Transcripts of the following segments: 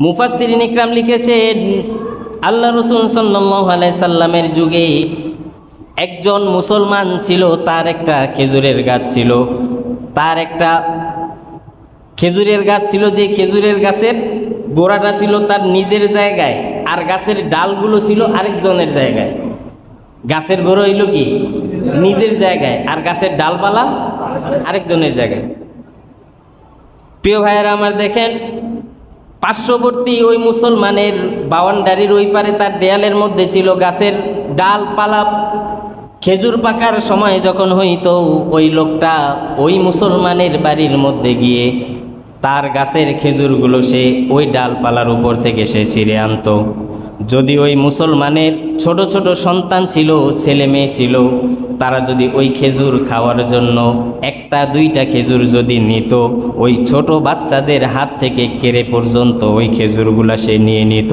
মুফাসসিরিন ইকরাম লিখেছেন, আল্লাহ রাসূল সাল্লাল্লাহু আলাইহি সাল্লামের যুগে একজন মুসলমান ছিল, তার একটা খেজুরের গাছ ছিল। তার একটা খেজুরের গাছ ছিল, যে খেজুরের গাছের গোড়াটা ছিল তার নিজের জায়গায়, আর গাছের ডালগুলো ছিল আরেকজনের জায়গায়। গাছের গোড়া হইল কি নিজের জায়গায়, আর গাছের ডালপালা আরেকজনের জায়গায়। প্রিয় ভাইয়েরা আমার, দেখেন পার্শ্ববর্তী ওই মুসলমানের বাউন্ডারির ওই পারে তার দেয়ালের মধ্যে ছিল গাছের ডালপালা। খেজুর পাকার সময় যখন হইতো, ওই লোকটা ওই মুসলমানের বাড়ির মধ্যে গিয়ে তার গাছের খেজুরগুলো সে ওই ডালপালার উপর থেকে সে ছিঁড়ে আনতো। যদি ওই মুসলমানের ছোট ছোট সন্তান ছিল, ছেলে মেয়ে ছিল, তারা যদি ওই খেজুর খাওয়ার জন্য একটা দুইটা খেজুর যদি নিত, ওই ছোট বাচ্চাদের হাত থেকে কেড়ে পর্যন্ত ওই খেজুরগুলা সে নিয়ে নিত।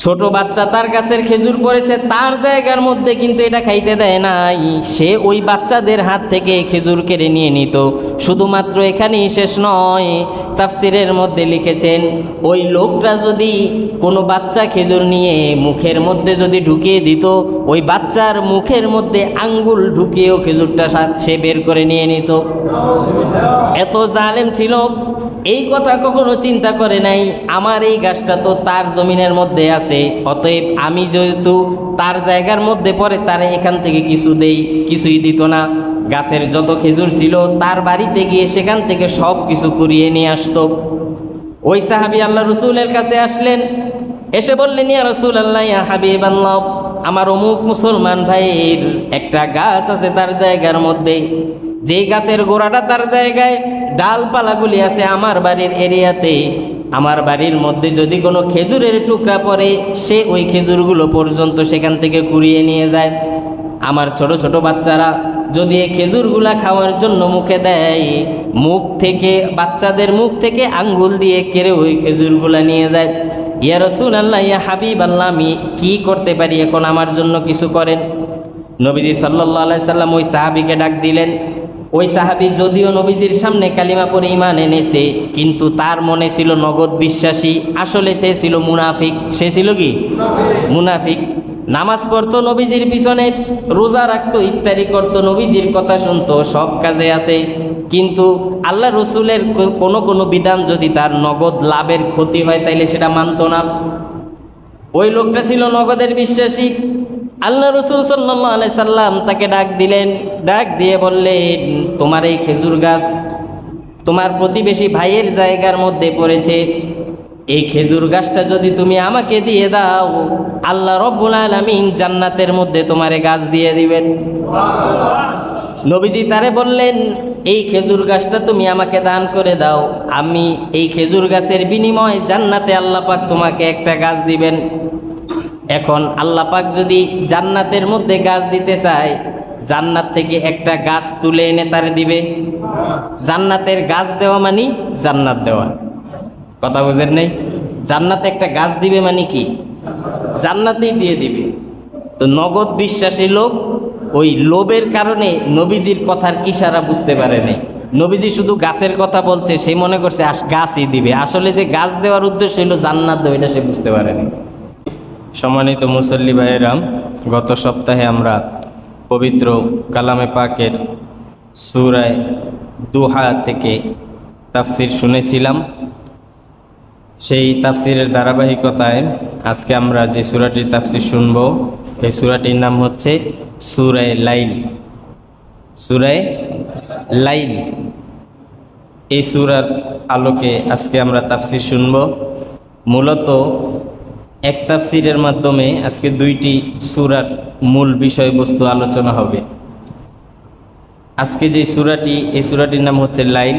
ছোট বাচ্চা তার গাছের খেজুর পড়েছে, তার জায়গার মধ্যে কিন্তু এটা খাইতে দেয় নাই, সে ওই বাচ্চাদের হাত থেকে খেজুর কেড়ে নিয়ে নিত। শুধুমাত্র এখানেই শেষ নয়, তাফসিরের মধ্যে লিখেছেন, ওই লোকটা যদি কোনো বাচ্চা খেজুর নিয়ে মুখের মধ্যে যদি ঢুকিয়ে দিত, ওই বাচ্চার মুখের মধ্যে আঙ্গুল ঢুকিয়েও খেজুরটা সে বের করে নিয়ে নিত। এত জালেম ছিল। এই কথা কখনো চিন্তা করে নাই, আমার এই গাছটা তো তার জমিনের মধ্যে আছে, অতএব আমি যেহেতু তার জায়গার মধ্যে পড়ে তারে এখান থেকে কিছু দেই, কিছুই দিত না। গাছের যত খেজুর ছিল তার বাড়িতে গিয়ে সেখান থেকে সব কিছু কুড়িয়ে নিয়ে আসতো। ওই সাহাবী আল্লাহ রসুলের কাছে আসলেন, এসে বললেন, ইয়া রাসূলুল্লাহ, ইয়া হাবিবাল্লাহ, আমার অমুক মুসলমান ভাইয়ের একটা গাছ আছে তার জায়গার মধ্যে, যেই গাছের গোড়াটা তার জায়গায়, ডালপালাগুলি আছে আমার বাড়ির এরিয়াতে। আমার বাড়ির মধ্যে যদি কোনো খেজুরের টুকরা পড়ে, সে ওই খেজুরগুলো পর্যন্ত সেখান থেকে কুড়িয়ে নিয়ে যায়। আমার ছোট ছোট বাচ্চারা যদি এই খেজুরগুলা খাওয়ার জন্য মুখে দেয়, মুখ থেকে বাচ্চাদের মুখ থেকে আঙ্গুল দিয়ে কেড়ে ওই খেজুরগুলা নিয়ে যায়। ইয়া রাসূলুল্লাহ, ইয়া হাবিবাল্লাহ, আমি কি করতে পারি এখন, আমার জন্য কিছু করেন। নবীজি সাল্লাল্লাহু আলাইহি সাল্লাম ওই সাহাবীকে ডাক দিলেন। ওই সাহাবী যদিও নবীজির সামনে কালিমা পড়ে ঈমান এনেছে, কিন্তু তার মনে ছিল নগদ বিশ্বাসী, আসলে সে ছিল মুনাফিক। সে ছিল কি মুনাফিক। নামাজ পড়তো নবীজির পিছনে, রোজা রাখতো, ইফতারি করতো, নবীজির কথা শুনতো, সব কাজে আছে, কিন্তু আল্লাহ রসুলের কোনো বিধান যদি তার নগদ লাভের ক্ষতি হয় তাইলে সেটা মানত না। ওই লোকটা ছিল নগদের বিশ্বাসী। আল্লাহ রসুল সাল্লাল্লাহু আলাইহি সাল্লাম তাকে ডাক দিলেন, ডাক দিয়ে বললেন, তোমার এই খেজুর গাছ তোমার প্রতিবেশী ভাইয়ের জায়গার মধ্যে পড়েছে, এই খেজুর গাছটা যদি তুমি আমাকে দিয়ে দাও, আল্লাহ রব্বুল আলামিন জান্নাতের মধ্যে তোমারে গাছ দিয়ে দিবেন। নবীজি তারে বললেন, এই খেজুর গাছটা তুমি আমাকে দান করে দাও, আমি এই খেজুর গাছের বিনিময়ে জান্নাতে আল্লাহ পাক তোমাকে একটা গাছ দিবেন। এখন আল্লাহ পাক যদি জান্নাতের মধ্যে গাছ দিতে চায়, জান্নাত থেকে একটা গাছ তুলে এনে তারে দিবে? জান্নাতের গাছ দেওয়া মানে জান্নাত দেওয়া, কথা বুঝেন নেই? জান্নাতে একটা গাছ দিবে মানে কি? জান্নাতেই দিয়ে দিবে। তো নগদ বিশ্বাসী লোক ওই লোভের কারণে নবীজির কথার ইশারা বুঝতে পারেনি। নবীজি শুধু গাছের কথা বলছে, সে মনে করছে গাছই দিবে, আসলে যে গাছ দেওয়ার উদ্দেশ্য হইল জান্নাত দেওয়া, এটা সে বুঝতে পারেনি। সম্মানিত মুসল্লি ভাইয়েরা, গত সপ্তাহে আমরা পবিত্র কালামে পাকের সূরা দুহা থেকে তাফসির শুনেছিলাম। সেই তাফসিরের ধারাবাহিকতায় আজকে আমরা যে সূরাটির তাফসির শুনব, এই সূরাটির নাম হচ্ছে সূরা লাইল। সূরা লাইল, এই সূরার আলোকে আজকে আমরা তাফসির শুনব। মূলত এক তাফসিরের মাধ্যমে আজকে দুইটি সূরার মূল বিষয়বস্তু আলোচনা হবে। আজকে যে সূরাটি, এই সূরাটির নাম হচ্ছে লাইল,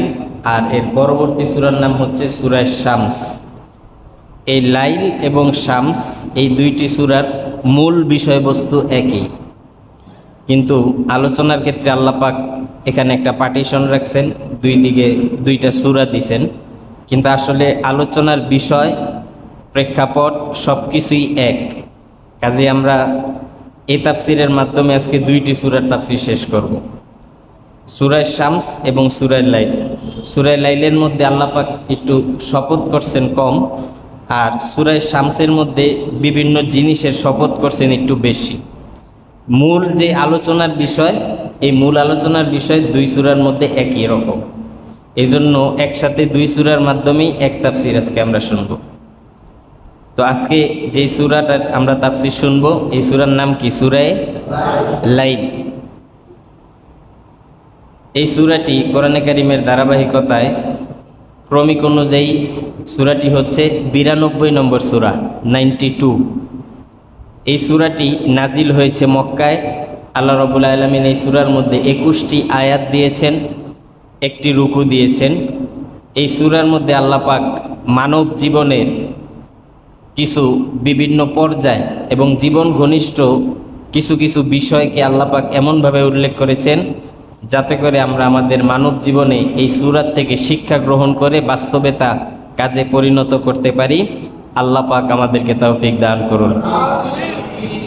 আর এর পরবর্তী সূরার নাম হচ্ছে সূরা শামস। এই লাইল এবং শামস, এই দুইটি সূরার মূল বিষয়বস্তু একই, কিন্তু আলোচনার ক্ষেত্রে আল্লাহ পাক এখানে একটা পার্টিশন রাখছেন, দুই দিকে দুইটা সূরা দিছেন, কিন্তু আসলে আলোচনার বিষয়, প্রেক্ষাপট সব কিছুই এক। কাজে আমরা এই তাফসিরের মাধ্যমে আজকে দুইটি সূরার তাফসির শেষ করব, সূরা শামস এবং সূরা লাইল। সূরা লাইলের মধ্যে আল্লাহ পাক একটু শপথ করছেন কম, আর সূরা শামসের মধ্যে বিভিন্ন জিনিসের শপথ করছেন একটু বেশি। মূল যে আলোচনার বিষয়, এই মূল আলোচনার বিষয় দুই সূরার মধ্যে একই রকম। এই জন্য একসাথে দুই সূরার মাধ্যমেই এক তাফসির আজকে আমরা শুনব। তো আজকে যেই সূরাটার আমরা তাফসির শুনব, এই সূরার নাম কি? সূরা লাইল। এই সূরাটি কোরআনে কারিমের ধারাবাহিকতায় ক্রমিক অনুযায়ী সূরাটি হচ্ছে 92 নম্বর সূরা, 92। এই সূরাটি নাজিল হয়েছে মক্কায়। আল্লাহ রাব্বুল আলামিন এই সূরার মধ্যে 21টি আয়াত দিয়েছেন, একটি রুকু দিয়েছেন। এই সূরার মধ্যে আল্লাহ পাক মানব জীবনের কিছু বিভিন্ন পর্যায় এবং জীবন ঘনিষ্ঠ কিছু কিছু বিষয়কে আল্লাহ পাক এমনভাবে উল্লেখ করেছেন যাতে করে আমরা আমাদের মানব জীবনে এই সূরা থেকে শিক্ষা গ্রহণ করে বাস্তবে তা কাজে পরিণত করতে পারি। আল্লাহ পাক আমাদেরকে তৌফিক দান করুন।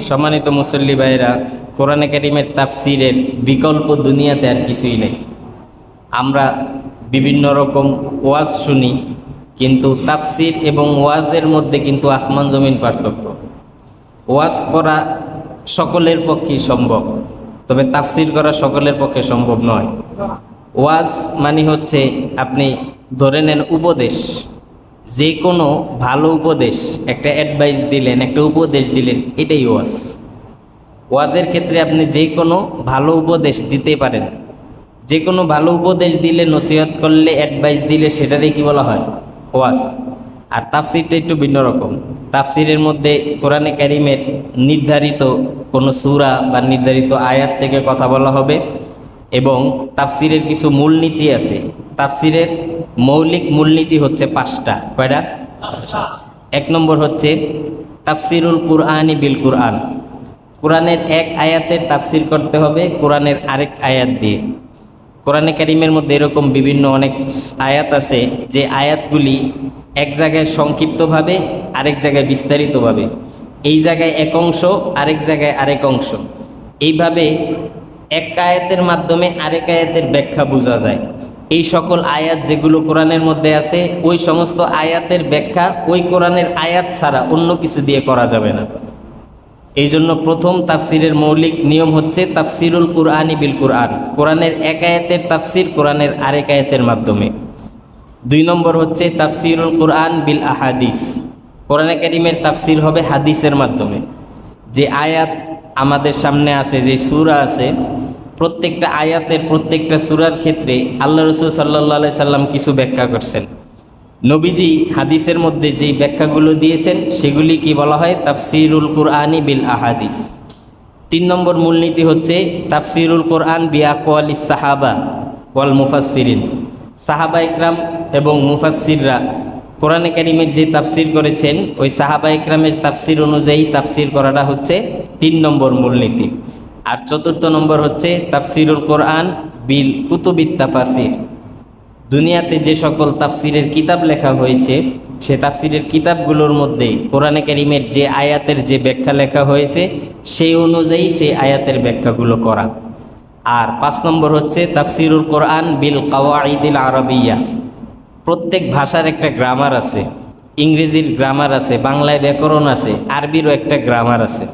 সম্মানিত মুসল্লি ভাইরা, কোরআনে কারিমের তাফসিরের বিকল্প দুনিয়াতে আর কিছুই নেই। আমরা বিভিন্ন রকম ওয়াজ শুনি, কিন্তু তাফসির এবং ওয়াজের মধ্যে কিন্তু আসমান জমিন পার্থক্য। ওয়াজ করা সকলের পক্ষেই সম্ভব, তবে তাফসির করা সকলের পক্ষে সম্ভব নয়। ওয়াজ মানে হচ্ছে আপনি ধরে নেন উপদেশ, যে কোনো ভালো উপদেশ, একটা অ্যাডভাইস দিলেন, একটা উপদেশ দিলেন, এটাই ওয়াজ। ওয়াজের ক্ষেত্রে আপনি যে কোনো ভালো উপদেশ দিতে পারেন। যে কোনো ভালো উপদেশ দিলে, নসিহত করলে, অ্যাডভাইস দিলে সেটারই কি বলা হয়? ওয়াজ। আর তাফসিরটা একটু ভিন্ন রকম। তাফসিরের মধ্যে কোরআনে কারিমের নির্ধারিত কোনো সূরা বা নির্ধারিত আয়াত থেকে কথা বলা হবে, এবং তাফসিরের কিছু মূলনীতি আছে। তাফসিরের মৌলিক মূলনীতি হচ্ছে 5টা। কয়টা? 1 নম্বর হচ্ছে তাফসিরুল কুরআনি বিল কুরআন। কোরআনের এক আয়াতের তাফসির করতে হবে কোরআনের আরেক আয়াত দিয়ে। কোরআনে কারিমের মধ্যে এরকম বিভিন্ন অনেক আয়াত আছে যে আয়াতগুলি এক জায়গায় সংক্ষিপ্তভাবে, আরেক জায়গায় বিস্তারিতভাবে, এই জায়গায় এক অংশ, আরেক জায়গায় আরেক অংশ, এইভাবে এক আয়াতের মাধ্যমে আরেক আয়াতের ব্যাখ্যা বোঝা যায়। এই সকল আয়াত যেগুলো কোরআনের মধ্যে আছে, ওই সমস্ত আয়াতের ব্যাখ্যা ওই কোরআনের আয়াত ছাড়া অন্য কিছু দিয়ে করা যাবে না। এই জন্য প্রথম তাফসিরের মৌলিক নিয়ম হচ্ছে তাফসিরুল কুরআনি বিল কুরআন। কোরআনের এক আয়াতের তাফসির কোরআনের আরেক আয়াতের মাধ্যমে। 2 নম্বর হচ্ছে তাফসিরুল কুরআন বিল আহাদিস। কোরআনে কারিমের তাফসির হবে হাদিসের মাধ্যমে। যে আয়াত আমাদের সামনে আছে, যে সূরা আছে, প্রত্যেকটা আয়াতের, প্রত্যেকটা সূরার ক্ষেত্রে আল্লাহ রাসূল সাল্লাল্লাহু আলাইহি সাল্লাম কিছু ব্যাখ্যা করছেন। নবীজি হাদিসের মধ্যে যেই ব্যাখ্যাগুলো দিয়েছেন সেগুলি কি বলা হয়? তাফসিরুল কুরআনি বিল আহাদিস। 3 নম্বর মূলনীতি হচ্ছে তাফসিরুল কুরআন বিআকওয়ালিস সাহাবা ওয়াল মুফাসসিরিন। সাহাবা ইকরাম এবং মুফাসসিররা কোরআনে কারিমের যে তাফসির করেছেন, ওই সাহাবা ইকরামের তাফসির অনুযায়ী তাফসির করাটা হচ্ছে 3 নম্বর মূলনীতি। আর 4র্থ নম্বর হচ্ছে তাফসিরুল কোরআন বিল কুতুবিত তাফাসির। দুনিয়াতে যে সকল তাফসিরের কিতাব লেখা হয়েছে, সে তাফসিরের কিতাবগুলোর মধ্যে কোরআনে কারিমের যে আয়াতের যে ব্যাখ্যা লেখা হয়েছে সেই অনুযায়ী সেই আয়াতের ব্যাখ্যাগুলো করা। আর 5 নম্বর হচ্ছে তাফসিরুল কোরআন বিল কাওয়াইদিল আরবিয়া। প্রত্যেক ভাষার একটা গ্রামার আছে। ইংরেজির গ্রামার আছে, বাংলায় ব্যাকরণ আছে, আরবিরও একটা গ্রামার আছে।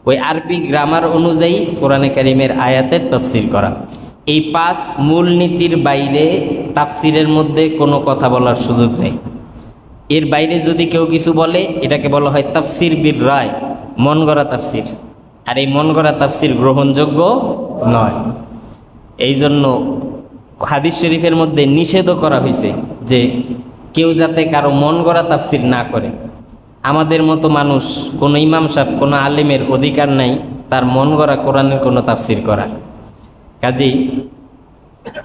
ওই আরবি গ্রামার অনুযায়ী কোরআনে কারিমের আয়াতের তাফসির করা। এই 5 মূলনীতির বাইরে তাফসিরের মধ্যে কোনো কথা বলার সুযোগ নেই। এর বাইরে যদি কেউ কিছু বলে, এটাকে বলা হয় তাফসির বির রায়, মন গড়া তাফসির। আর এই মন গড়া তাফসির গ্রহণযোগ্য নয়। এই জন্য হাদিস শরীফের মধ্যে নিষেধও করা হয়েছে যে কেউ যাতে কারো মন গড়া তাফসির না করে। আমাদের মতো মানুষ, কোনো ইমাম সাহেব, কোনো আলেমের অধিকার নাই তার মন গড়া কোরআনের কোনো তাফসির করার। কাজেই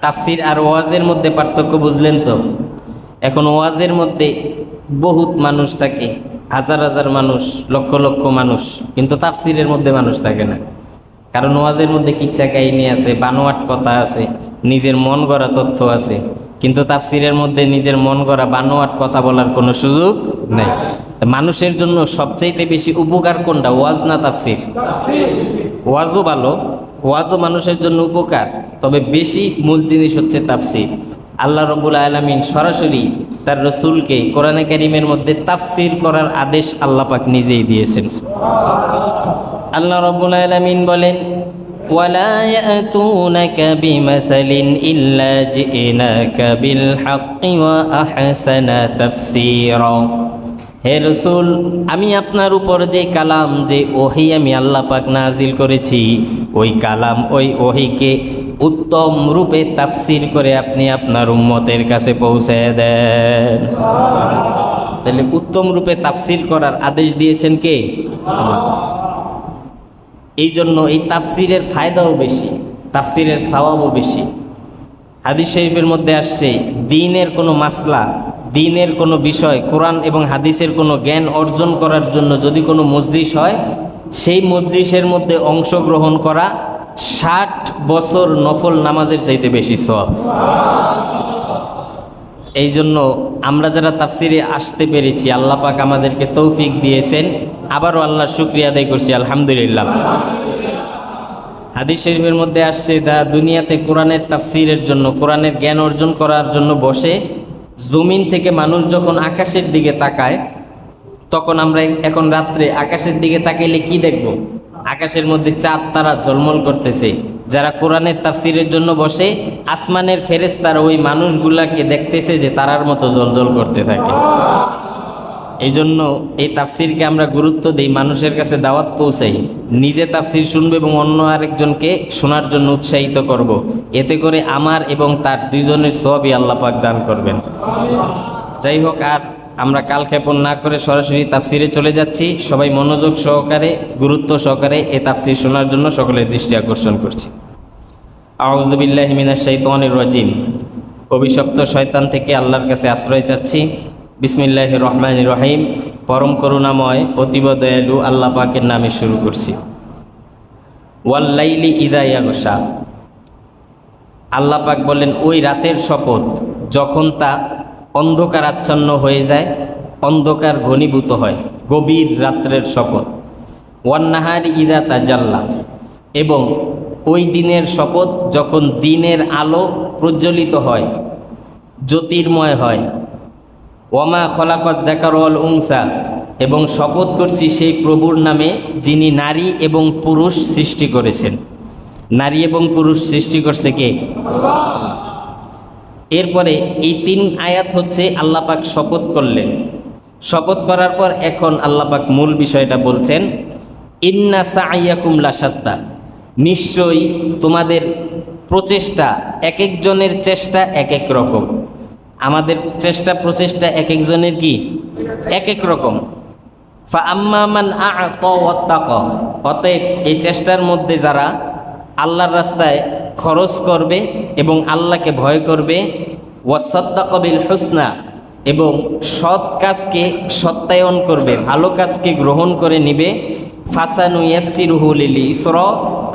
তাফসির আর ওয়াজের মধ্যে পার্থক্য বুঝলেন তো? এখন ওয়াজের মধ্যে বহুত মানুষ থাকে, হাজার হাজার মানুষ, লক্ষ লক্ষ মানুষ, কিন্তু তাফসিরের মধ্যে মানুষ থাকে না। কারণ ওয়াজের মধ্যে কিচ্ছা কাহিনী আছে, বানোয়াট কথা আছে, নিজের মন গড়া তথ্য আছে, কিন্তু তাফসিরের মধ্যে নিজের মন গড়া বানোয়াট কথা বলার কোনো সুযোগ নেই। মানুষের জন্য সবচাইতে বেশি উপকার কোনটা? ওয়াজ না তাফসির? ওয়াজও ভালো, ওয়াজও মানুষের জন্য উপকার, তবে বেশি মূল জিনিস হচ্ছে তাফসির। আল্লাহ রাব্বুল আলামিন সরাসরি তার রসুলকে কোরআনে কারীমের মধ্যে তাফসীর করার আদেশ আল্লাহ পাক নিজেই দিয়েছেন। আল্লাহ রাব্বুল আলামিন বলেন, ওয়ালা ইয়াতুনাকা বিমাসালিন ইল্লা জিনাকা বিল হাক্কি ওয়া আহসানা তাফসীরা। হে রসুল, আমি আপনার উপর যে কালাম, যে ওহী আমি আল্লাহ পাক নাজিল করেছি, ওই কালাম, ওই ওহীকে উত্তম রূপে তাফসীর করে আপনি আপনার উম্মতের কাছে পৌঁছায় দেন। তাহলে উত্তম রূপে তাফসীর করার আদেশ দিয়েছেন কে? আল্লাহ। এই জন্য এই তাফসীরের ফায়দাও বেশি, তাফসীরের সওয়াবও বেশি। হাদিস শরীফের মধ্যে আসছে, দ্বীনের কোনো মাসলা, দ্বীনের কোনো বিষয়, কোরআন এবং হাদিসের কোনো জ্ঞান অর্জন করার জন্য যদি কোনো মজলিস হয়, সেই মজলিসের মধ্যে অংশগ্রহণ করা 60 বছর নফল নামাজের চাইতে বেশি সওয়াব। এই জন্য আমরা যারা তাফসিরে আসতে পেরেছি, আল্লাহ পাক আমাদেরকে তৌফিক দিয়েছেন, আবারও আল্লাহর শুকরিয়া আদায় করছি, আলহামদুলিল্লাহ। হাদিস শরীফের মধ্যে আসছে, যারা দুনিয়াতে কোরআনের তাফসিরের জন্য, কোরআনের জ্ঞান অর্জন করার জন্য বসে, জমিন থেকে মানুষ যখন আকাশের দিকে তাকায়, তখন আমরা এখন রাত্রে আকাশের দিকে তাকাইলে কি দেখব? আকাশের মধ্যে চাঁদ তারা ঝলমল করতেছে। যারা কোরআনের তাফসিরের জন্য বসে, আসমানের ফেরেশতারা ওই মানুষগুলাকে দেখতেছে যে তারার মতো জ্বলজ্বল করতে থাকে। এই জন্য এই তাফসিরকে আমরা গুরুত্ব দিই, মানুষের কাছে দাওয়াত পৌঁছাই, নিজে তাফসির শুনবে এবং অন্য আরেকজনকে শোনার জন্য উৎসাহিত করব। এতে করে আমার এবং তার দুইজনের সওয়াবই আল্লাহ পাক দান করবেন। যাই হোক, আর আমরা কালক্ষেপণ না করে সরাসরি তাফসিরে চলে যাচ্ছি। সবাই মনোযোগ সহকারে, গুরুত্ব সহকারে এই তাফসির শোনার জন্য সকলের দৃষ্টি আকর্ষণ করছি। আউযু বিল্লাহি মিনাশ শাইতানির রাজিম। অভিশপ্ত শয়তান থেকে আল্লাহর কাছে আশ্রয় চাচ্ছি। বিসমিল্লাহির রহমানির রহিম। পরম করুণাময়, অতীব দয়ালু আল্লাহ পাকের নামে শুরু করছি। ওয়াল্লাইলি ইযা ইয়াগশা। আল্লাহ পাক বলেন, ওই রাতের শপথ যখন তা অন্ধকার আচ্ছন্ন হয়ে যায়, অন্ধকার ঘনীভূত হয়, গভীর রাত্রের শপথ। ওয়ান্নাহারি ইযা তাজাল্লা। এবং ওই দিনের শপথ যখন দিনের আলো প্রজ্বলিত হয়, জ্যোতির্ময় হয়। ওয়ামা খলাকত যাকার ওয়াল উনসা। এবং শপথ করছি সেই প্রভুর নামে যিনি নারী এবং পুরুষ সৃষ্টি করেছেন। নারী এবং পুরুষ সৃষ্টি করছে কে? এরপরে এই 3 আয়াত হচ্ছে আল্লাহ পাক শপথ করলেন। শপথ করার পর এখন আল্লাহ পাক মূল বিষয়টা বলছেন, ইন্না সাইয়াকুম লাশাত্তা। নিশ্চয়ই তোমাদের প্রচেষ্টা, এক একজনের চেষ্টা এক এক রকম। আমাদের চেষ্টা প্রচেষ্টা এক একজনের কি এক এক রকম। ফা আম্মা মান আ'তা ওয়াত্তাকা। অতএব এই চেষ্টার মধ্যে যারা আল্লাহর রাস্তায় খরচ করবে এবং আল্লাহকে ভয় করবে, ওয়াসাদ্দাকা বিল হুসনা, এবং সৎ কাজকে সত্যায়ন করবে, ভালো কাজকে গ্রহণ করে নিবে, ফাসানুয়াসসিরুহু লিল ইসরা।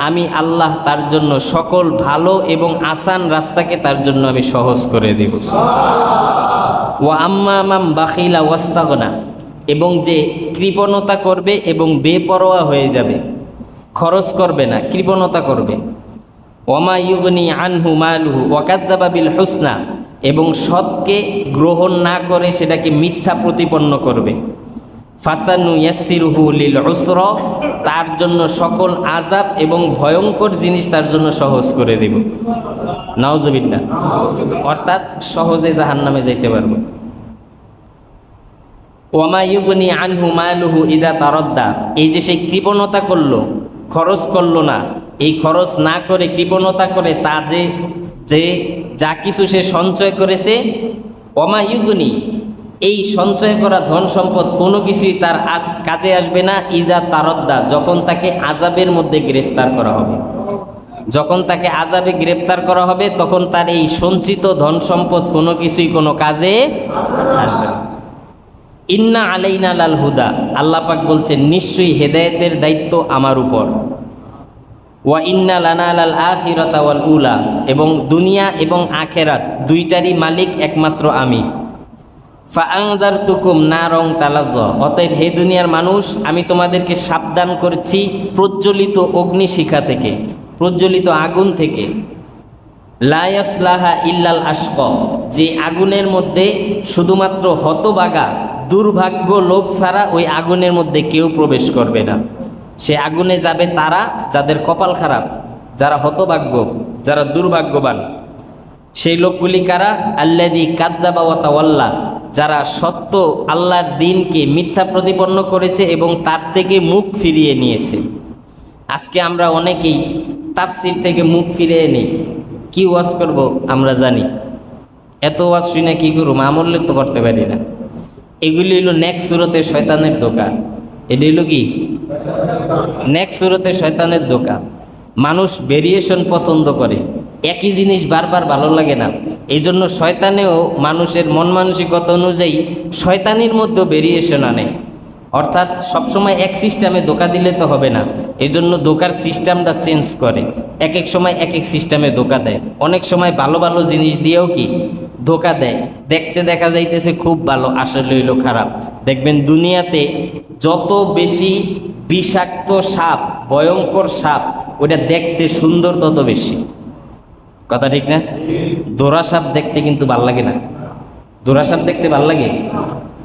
আমি আল্লাহ তার জন্য সকল ভালো এবং আসান রাস্তাকে তার জন্য আমি সহজ করে দেব। ওয়া আম্মা মান বাখিলা ওয়াস্তাগনা। এবং যে কৃপণতা করবে এবং বেপরোয়া হয়ে যাবে, খরচ করবে না, কৃপণতা করবে। ওয়ামা ইউগনি আনহু মালুহু ওয়া কাযযাবা বিল হুসনা। এবং সৎকে গ্রহণ না করে সেটাকে মিথ্যা প্রতিপন্ন করবে। ফাসানুয়াসসিরুহু লিল উসরা। তার জন্য সকল আযাব এবং ভয়ঙ্কর জিনিস তার জন্য সহজ করে দেব। নাউযুবিল্লাহ। অর্থাৎ সহজে জাহান্নামে যাইতে পারবে। ওয়ামা ইউগনি আনহু মালুহু ইযা তারাদ্দা। এই যে সে কৃপণতা করলো, খরচ করলো না, এই খরচ না করে কৃপণতা করে তা যে যা কিছু সে সঞ্চয় করেছে, ওয়ামা ইউগনি, এই সঞ্চয় করা ধন সম্পদ কোনো কিছুই তার কাজে আসবে না। ইজা তারদ্দা, যখন তাকে আযাবের মধ্যে গ্রেফতার করা হবে। যখন তাকে আযাবে গ্রেফতার করা হবে, তখন তার এই সঞ্চিত ধন সম্পদ কোনো কিছুই কোনো কাজে আসবে না। ইন্না আলাইনা লাল হুদা। আল্লাহ পাক বলছেন, নিশ্চয়ই হেদায়েতের দায়িত্ব আমার উপর। ওয়া ইন্না লানা লাল আখিরাতা ওয়াল উলা। এবং দুনিয়া এবং আখেরাত দুইটারই মালিক একমাত্র আমি। ফাআনযারতুকুম নারং তালাজ্জা। অতএব হে দুনিয়ার মানুষ, আমি তোমাদেরকে সাবধান করছি প্রজ্বলিত অগ্নিশিখা থেকে, প্রজ্বলিত আগুন থেকে। লা ইয়াসলাহা ইল্লাল আশকা, যে আগুনের মধ্যে শুধুমাত্র হতভাগা দুর্ভাগ্য লোক ছাড়া ওই আগুনের মধ্যে কেউ প্রবেশ করবে না। সে আগুনে যাবে তারা যাদের কপাল খারাপ, যারা হতভাগ্য, যারা দুর্ভাগ্যবান। সেই লোকগুলি কারা? আল্লাযী কাযযাবা ওয়া তাওয়াল্লা, যারা সত্য আল্লাহর দ্বীনকে মিথ্যা প্রতিপন্ন করেছে এবং তার থেকে মুখ ফিরিয়ে নিয়েছে। আজকে আমরা অনেকেই তাফসীর থেকে মুখ ফিরিয়ে নিই। কি ওয়াজ করব আমরা জানি, এত ওয়াজ শুনে কি করব, আমল তো করতে পারি না। এগুলি হলো নেক্সট সুরতে শয়তানের ধোঁকা। এটা হলো কি নেক্সট সুরতে শয়তানের ধোঁকা। মানুষ ভেরিয়েশন পছন্দ করে, একই জিনিস বারবার ভালো লাগে না। এই জন্য শয়তানেও মানুষের মন মানসিকতা অনুযায়ী শয়তানির মধ্যেও ভেরিয়েশন আনে। অর্থাৎ সবসময় এক সিস্টেমে ধোঁকা দিলে তো হবে না, এই জন্য ধোঁকার সিস্টেমটা চেঞ্জ করে। এক এক সময় এক এক সিস্টেমে ধোঁকা দেয়। অনেক সময় ভালো ভালো জিনিস দিয়েও কি ধোঁকা দেয়। দেখতে দেখা যাইতেছে খুব ভালো, আসলে হইল খারাপ। দেখবেন দুনিয়াতে যত বেশি বিষাক্ত সাপ, ভয়ঙ্কর সাপ, ওটা দেখতে সুন্দর তত বেশি। কথা ঠিক না? দোরা সাপ দেখতে কিন্তু ভাল লাগে না। দোরা সাপ দেখতে ভাল লাগে,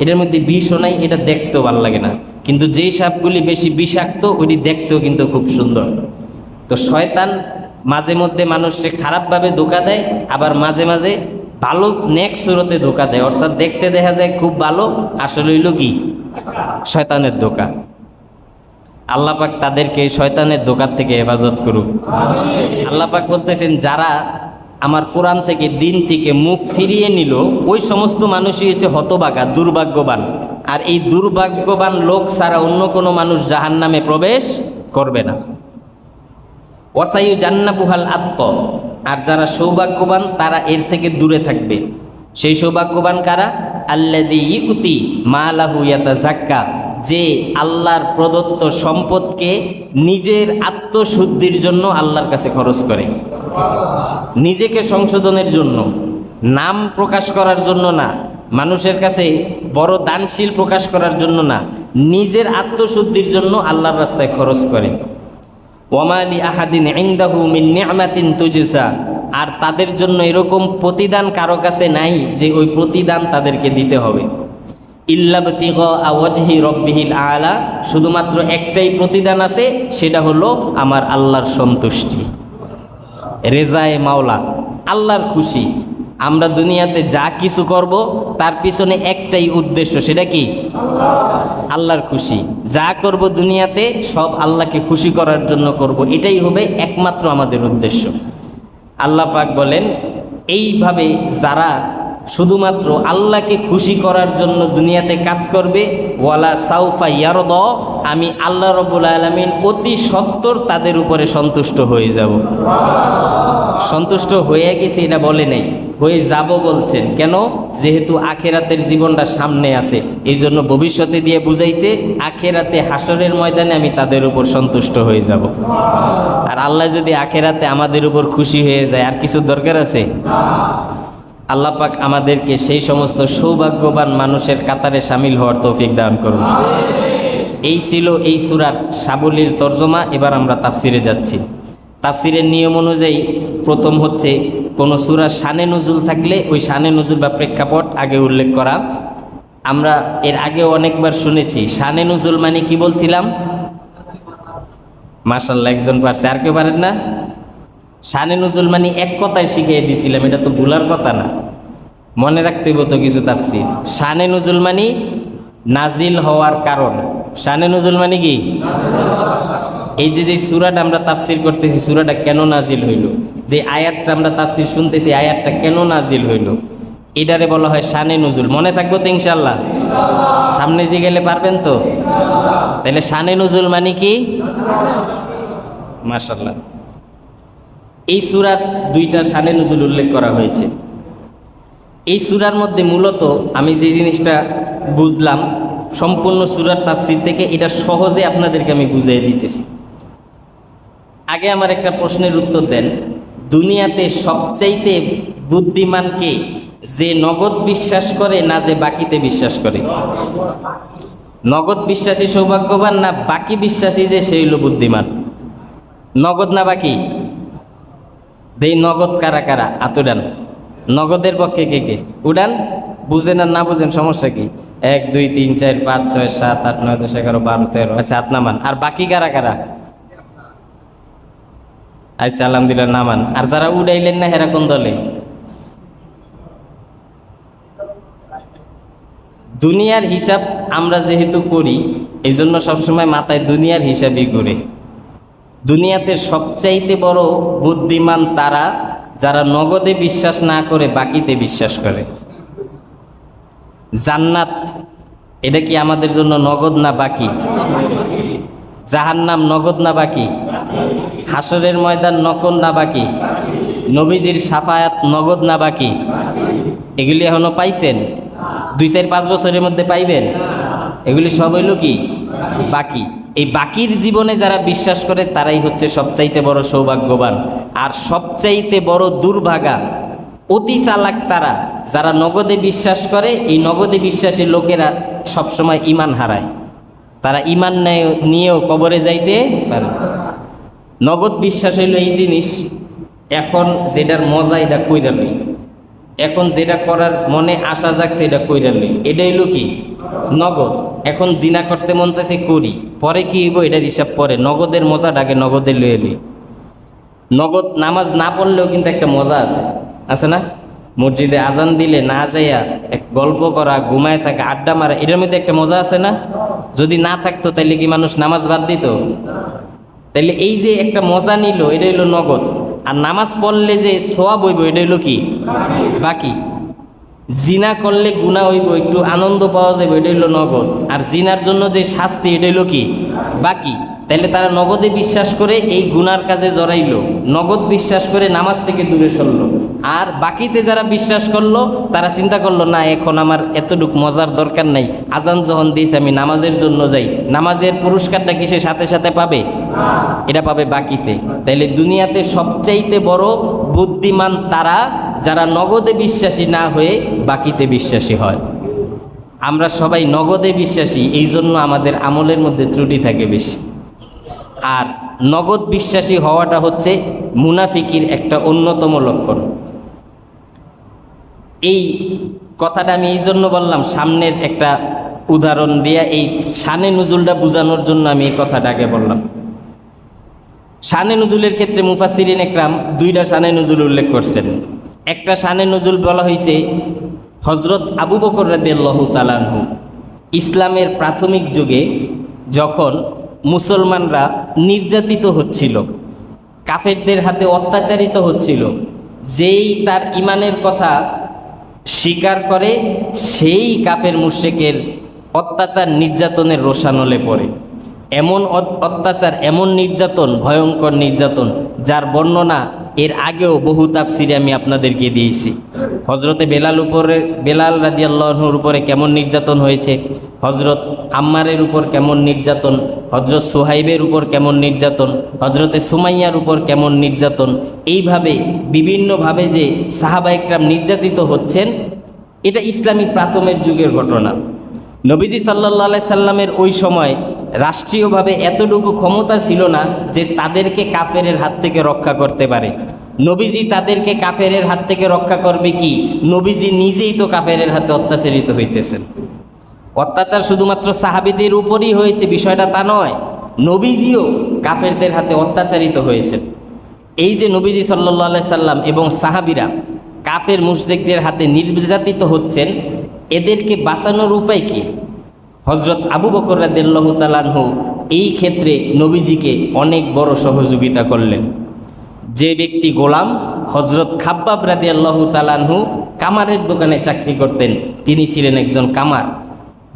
এটার মধ্যে বিষও নাই, এটা দেখতেও ভাল লাগে না। কিন্তু যেই সাপগুলি বেশি বিষাক্ত ওইটি দেখতেও কিন্তু খুব সুন্দর। তো শয়তান মাঝে মধ্যে মানুষকে খারাপভাবে ধোঁকা দেয়, আবার মাঝে মাঝে ভালো নেক্সট সুরতে ধোঁকা দেয়। অর্থাৎ দেখতে দেখা যায় খুব ভালো, আসলে হইল কি শয়তানের ধোঁকা। আল্লাহ পাক তাদেরকে শয়তানের ধোঁকার থেকে হেফাজত করুক। আল্লাহ পাক বলতেছেন, যারা আমার কোরআন থেকে দিন থেকে মুখ ফিরিয়ে নিল, ওই সমস্ত মানুষই হচ্ছে হতভাগা দুর্ভাগ্যবান। আর এই দুর্ভাগ্যবান লোক ছাড়া অন্য কোনো মানুষ জাহান্নামে প্রবেশ করবে না। ওয়াসাইয়ু জান্নাবুহাল আত্তা, আর যারা সৌভাগ্যবান তারা এর থেকে দূরে থাকবে। সেই সৌভাগ্যবান কারা? আল্লাযী ইউতি মালাহু ইয়াতাযাক্কা, যে আল্লাহর প্রদত্ত সম্পদকে নিজের আত্মশুদ্ধির জন্য আল্লাহর কাছে খরচ করে। নিজেকে সংশোধনের জন্য, নাম প্রকাশ করার জন্য না, মানুষের কাছে বড় দানশীল প্রকাশ করার জন্য না, নিজের আত্মশুদ্ধির জন্য আল্লাহর রাস্তায় খরচ করে। ওয়ামা লি আহাদিন ইনদাহু মিন নি'মাতিন তুজসা, আর তাদের জন্য এরকম প্রতিদান কারো কাছে নাই যে ওই প্রতিদান তাদেরকে দিতে হবে। ইল্লা বতিগা ওয়াজহি রব্বিহিল আলা, শুধুমাত্র একটাই প্রতিদান আছে, সেটা হলো আমার আল্লাহর সন্তুষ্টি, রেজায়ে মাওলা, আল্লাহর খুশি। আমরা দুনিয়াতে যা কিছু করব তার পিছনে একটাই উদ্দেশ্য, সেটা কি? আল্লাহর খুশি। যা করব দুনিয়াতে সব আল্লাহকে খুশি করার জন্য করব, এটাই হবে একমাত্র আমাদের উদ্দেশ্য। আল্লাহ পাক বলেন, এইভাবে যারা শুধুমাত্র আল্লাহকে খুশি করার জন্য দুনিয়াতে কাজ করবে, ওয়ালা সাউফা ইয়ারদা, আমি আল্লাহ রাব্বুল আলামিন অতি সত্বর তাদের উপরে সন্তুষ্ট হয়ে যাব। সন্তুষ্ট হয়ে গেছে এটা বলে নাই, হয়ে যাব বলছেন। কেন? যেহেতু আখেরাতের জীবনটা সামনে আছে, এই জন্য ভবিষ্যতে দিয়ে বুঝাইছে আখেরাতে হাসরের ময়দানে আমি তাদের উপর সন্তুষ্ট হয়ে যাব। আর আল্লাহ যদি আখেরাতে আমাদের উপর খুশি হয়ে যায়, আর কিছু দরকার আছে? আল্লাহ পাক আমাদেরকে সেই সমস্ত সৌভাগ্যবান মানুষের কাতারে শামিল হওয়ার তৌফিক দান করুন। এই ছিল এই সূরার সাবলীল তর্জমা। এবার আমরা তাফসিরে যাচ্ছি। তাফসিরের নিয়ম অনুযায়ী প্রথম হচ্ছে কোনো সূরার শানে নুজুল থাকলে ওই শানে নুজুল বা প্রেক্ষাপট আগে উল্লেখ করা। আমরা এর আগেও অনেকবার শুনেছি শানে নুজুল মানে কি বলছিলাম? মাশাআল্লাহ, একজন পারছে, আর কেউ পারেন না? শানে নুজুল মানে এক কথায় শিখিয়ে দিয়েছিলাম, এটা তো ভুলার কথা না, মনে রাখতে হইব তো কিছু তাফসীর। শানে নুজুল মানে নাজিল হওয়ার কারণ। শানে নুজুল মানে কি? এই যে সূরাটা আমরা তাফসীর করতেছি, সূরাটা কেন নাজিল হইল, যে আয়াতটা আমরা তাফসীর শুনতেছি, আয়াতটা কেন নাজিল হইল, এটারে বলা হয় শানে নুজুল। মনে থাকবো তো ইনশাআল্লাহ? সামনে যে গেলে পারবেন তো? তাহলে শানে নুজুল মানে কি? মাশাআল্লাহ। এই সূরার দুইটা শানে নুজুল উল্লেখ করা হয়েছে। এই সূরার মধ্যে মূলত আমি যে জিনিসটা বুঝলাম সম্পূর্ণ সূরার তাফসীর থেকে, এটা সহজে আপনাদেরকে আমি বুঝিয়ে দিতেছি। আগে আমার একটা প্রশ্নের উত্তর দেন, দুনিয়াতে সবচাইতে বুদ্ধিমান কে? যে নগদ বিশ্বাস করে না যে বাকিতে বিশ্বাস করে? নগদ বিশ্বাসী সৌভাগ্যবান না বাকি বিশ্বাসী যে সেই হলো বুদ্ধিমান? নগদ না বাকি? দেই নগদ কারা কারা হাত উড়ান। নগদের পক্ষে কে কে উড়ান? বুঝেন আর না বুঝেন সমস্যা কি? 1 2 3 4 5 6 7 8 9 10 11 12 13। আচ্ছা হাত নামান। আর বাকি কারা কারা? আচ্ছা আলহামদুলিল্লাহ নামান। আর যারা উড়াইলেন না হেরা কোন দলে? দুনিয়ার হিসাব আমরা যেহেতু করি এই জন্য সবসময় মাথায় দুনিয়ার হিসাবই ঘুরে। দুনিয়াতে সবচাইতে বড় বুদ্ধিমান তারা যারা নগদে বিশ্বাস না করে বাকিতে বিশ্বাস করে। জান্নাত এটা কি আমাদের জন্য নগদ না বাকি? জাহান্নাম নগদ না বাকি? হাসরের ময়দান নগদ না বাকি? নবীজির শাফায়াত নগদ না বাকি? এগুলি এখনো পাইছেন? 2 4 5 বছরের মধ্যে পাইবেন? এগুলি সব হইল কি বাকি। এই বাকির জীবনে যারা বিশ্বাস করে তারাই হচ্ছে সবচাইতে বড় সৌভাগ্যবান। আর সবচাইতে বড় দুর্ভাগা অতি চালাক তারা যারা নগদে বিশ্বাস করে। এই নগদে বিশ্বাসী লোকেরা সবসময় ঈমান হারায়। তারা ঈমান নিয়েও কবরে যাইতে পারে। নগদ বিশ্বাস হইল এই জিনিস, এখন যেটার মজা এটা কইরা লই, এখন যেটা করার মনে আশা যাচ্ছে এটা কইরা লই, এটা হইল কি নগদ। এখন জিনা করতে মন চাইছে করি, পরে কি হইব এটার হিসাব পরে। নগদের মজাটাকে নগদে লয়ে লই। নগদ নামাজ না পড়লেও কিন্তু একটা মজা আছে, আছে না? মসজিদে আজান দিলে না যাইয়া এক গল্প করা, ঘুমায় থাকা, আড্ডা মারা, এটার মধ্যে একটা মজা আছে না? যদি না থাকতো তাইলে কি মানুষ নামাজ বাদ দিত? তাইলে এই যে একটা মজা নিল এটা হইল নগদ। আর নামাজ পড়লে যে সোয়াব হইব এটা হইল কি বাকি। জিনা করলে গুনাহ হইব, একটু আনন্দ পাওয়া যাবে, এটা হইল নগদ। আর জিনার জন্য যে শাস্তি এটা হইল কি বাকি। তাইলে তারা নগদে বিশ্বাস করে এই গুনার কাজে জড়াইল, নগদ বিশ্বাস করে নামাজ থেকে দূরে সরল। আর বাকিতে যারা বিশ্বাস করলো তারা চিন্তা করলো না এখন আমার এতটুক মজার দরকার নাই, আজান যখন দিয়েছে আমি নামাজের জন্য যাই, নামাজের পুরস্কারটা কি সে সাথে সাথে পাবে? এটা পাবে বাকিতে। তাইলে দুনিয়াতে সবচাইতে বড় বুদ্ধিমান তারা যারা নগদে বিশ্বাসী না হয়ে বাকিতে বিশ্বাসী হয়। আমরা সবাই নগদে বিশ্বাসী, এই জন্য আমাদের আমলের মধ্যে ত্রুটি থাকে বেশি। আর নগদ বিশ্বাসী হওয়াটা হচ্ছে মুনাফিকির একটা অন্যতম লক্ষণ। এই কথাটা আমি এই জন্য বললাম, সামনের একটা উদাহরণ দিয়ে এই শানে নুজুলটা বোঝানোর জন্য আমি এই কথাটাকে বললাম। শানে নুজুলের ক্ষেত্রে মুফাসসিরিন একরাম 2টা শানে নুজুল উল্লেখ করছেন। একটা শানে নুজুল বলা হয়েছে হযরত আবু বকর রাদিয়াল্লাহু তাআলা আনহু ইসলামের প্রাথমিক যুগে যখন মুসলমানরা নির্যাতিত হচ্ছিল, কাফেরদের হাতে অত্যাচারিত হচ্ছিল, যেই তার ঈমানের কথা স্বীকার করে সেই কাফের মুশরিকের অত্যাচার নির্যাতনের রোষানলে পড়ে। এমন অত্যাচার, এমন নির্যাতন, ভয়ঙ্কর নির্যাতন যার বর্ণনা এর আগেও বহু তাফসিরে আমি আপনাদেরকে দিয়েছি। হজরতে বেলাল রাদিয়াল্লাহু আনহুর উপরে কেমন নির্যাতন হয়েছে, হজরত আম্মারের উপর কেমন নির্যাতন, হজরত সুহাইবের উপর কেমন নির্যাতন, হজরতে সুমাইয়ার উপর কেমন নির্যাতন, এইভাবে বিভিন্নভাবে যে সাহাবা ইকরাম নির্যাতিত হচ্ছেন, এটা ইসলামী প্রাথমিক যুগের ঘটনা। নবীজি সাল্লাল্লাহু আলাইহি সাল্লামের ওই সময় রাষ্ট্রীয়ভাবে এতটুকু ক্ষমতা ছিল না যে তাদেরকে কাফেরের হাত থেকে রক্ষা করতে পারে। নবীজি তাদেরকে কাফেরের হাত থেকে রক্ষা করবে কি? নবীজি নিজেই তো কাফেরের হাতে অত্যাচারিত হইতেছেন। অত্যাচার শুধুমাত্র সাহাবীদের উপরই হয়েছে বিষয়টা তা নয়, নবীজিও কাফেরদের হাতে অত্যাচারিত হয়েছেন। এই যে নবীজি সাল্লাল্লাহু আলাইহি সাল্লাম এবং সাহাবীরা কাফের মুশরিকদের হাতে নির্যাতিত হচ্ছেন, এদেরকে বাঁচানোর উপায় কি? হজরত আবু বকর রাদিয়াল্লাহু তাআলা আনহু এই ক্ষেত্রে নবীজিকে অনেক বড় সহযোগিতা করলেন। যে ব্যক্তি গোলাম, হজরত খাব্বাব রাদিয়াল্লাহু তাআলা আনহু কামারের দোকানে চাকরি করতেন, তিনি ছিলেন একজন কামার।